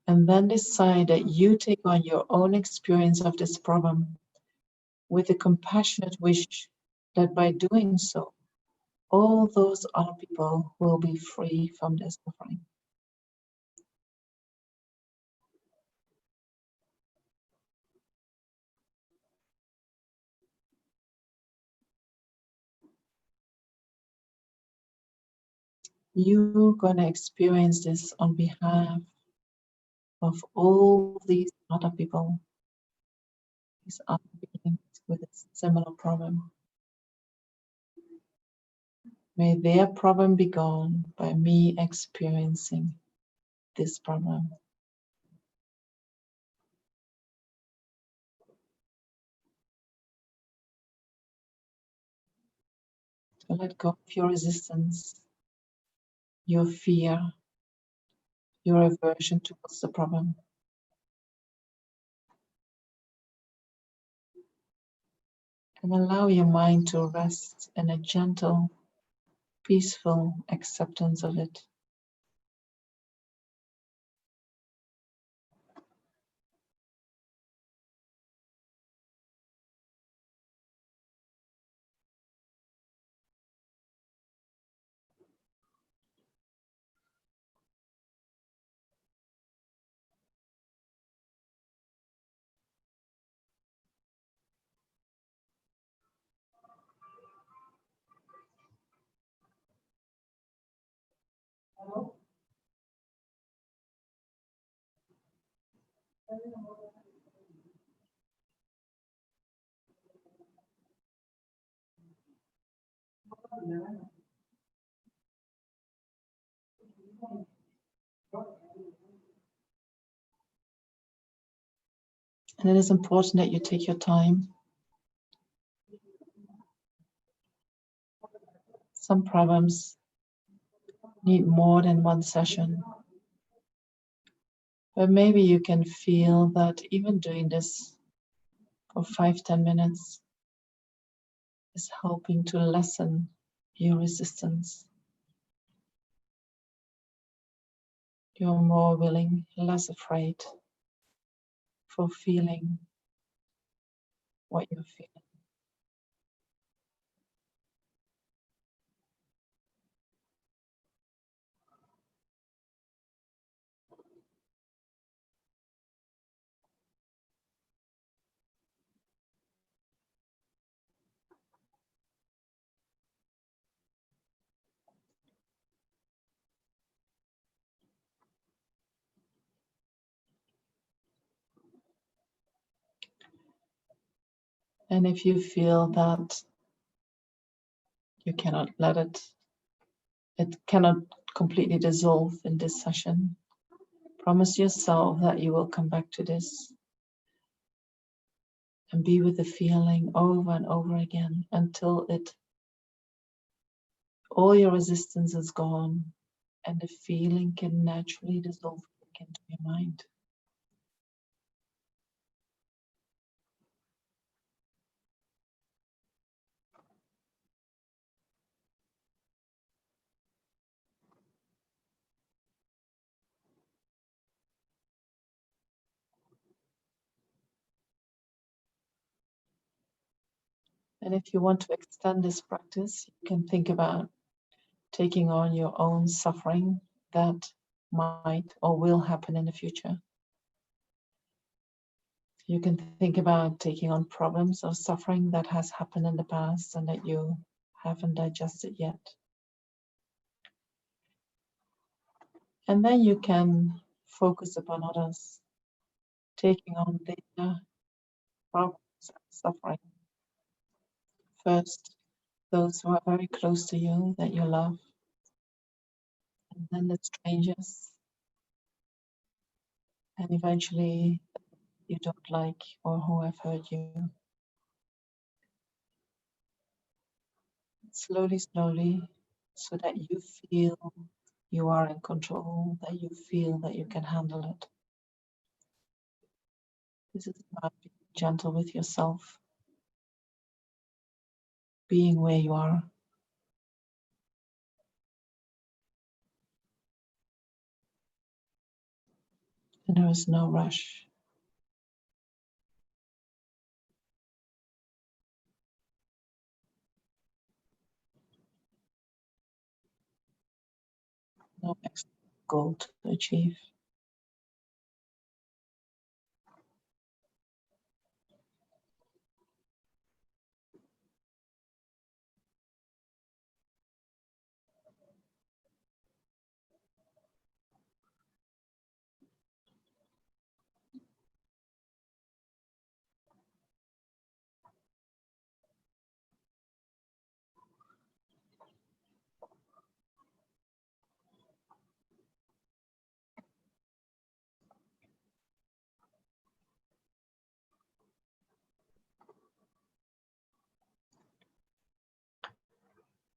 And then decide that you take on your own experience of this problem with a compassionate wish that by doing so, all those other people will be free from their suffering. You're going to experience this on behalf of all these other people. these other beings with a similar problem. May their problem be gone by me experiencing this problem. So let go of your resistance, your fear, your aversion towards the problem. And allow your mind to rest in a gentle, peaceful acceptance of it. And it is important that you take your time. Some problems need more than one session. But maybe you can feel that even doing this for 5-10 minutes is helping to lessen your resistance. You're more willing, less afraid for feeling what you're feeling. And if you feel that you cannot let it cannot completely dissolve in this session, promise yourself that you will come back to this and be with the feeling over and over again until all your resistance is gone and the feeling can naturally dissolve back into your mind. And if you want to extend this practice, you can think about taking on your own suffering that might or will happen in the future. You can think about taking on problems or suffering that has happened in the past and that you haven't digested yet. And then you can focus upon others, taking on their problems and suffering. First, those who are very close to you that you love, and then the strangers, and eventually you don't like or who have hurt you. Slowly, slowly, so that you feel you are in control, that you feel that you can handle it. This is about being gentle with yourself, being where you are. And there is no rush. No extra goal to achieve.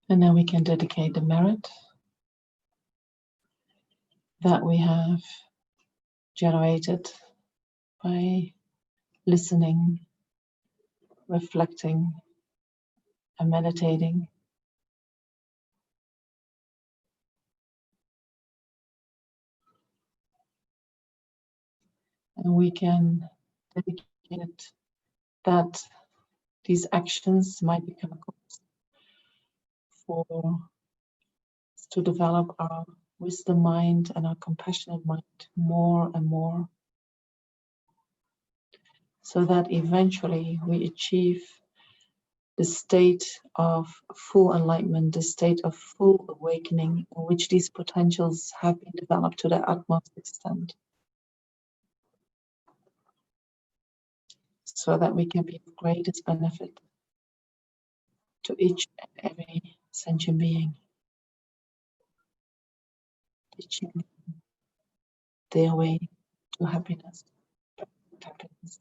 And then we can dedicate the merit that we have generated by listening, reflecting, and meditating. And we can dedicate that these actions might become a cause for us to develop our wisdom mind and our compassionate mind more and more, so that eventually we achieve the state of full enlightenment, the state of full awakening, in which these potentials have been developed to their utmost extent, so that we can be of greatest benefit to each and every sentient being, teaching their way to happiness. Happiness.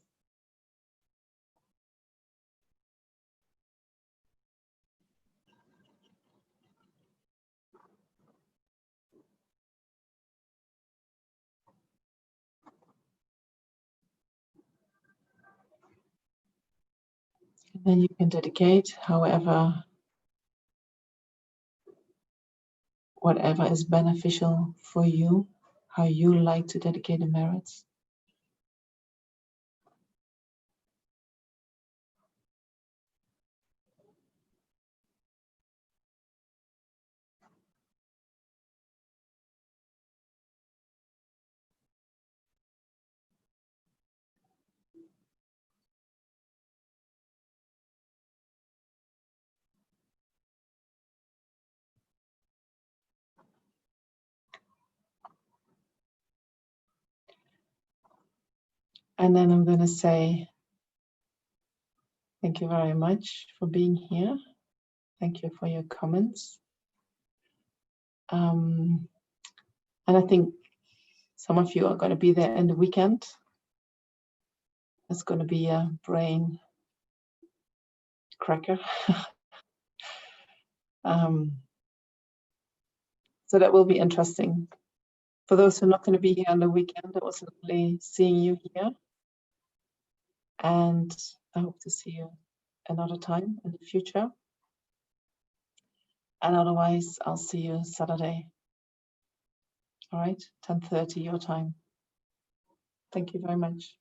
And then you can dedicate whatever is beneficial for you, how you like to dedicate the merits. And then I'm going to say, thank you very much for being here. Thank you for your comments. And I think some of you are going to be there in the weekend. It's going to be a brain cracker. So that will be interesting. For those who are not going to be here on the weekend, it was lovely seeing you here. And I hope to see you another time in the future. And otherwise, I'll see you Saturday. All right, 10:30 your time. Thank you very much.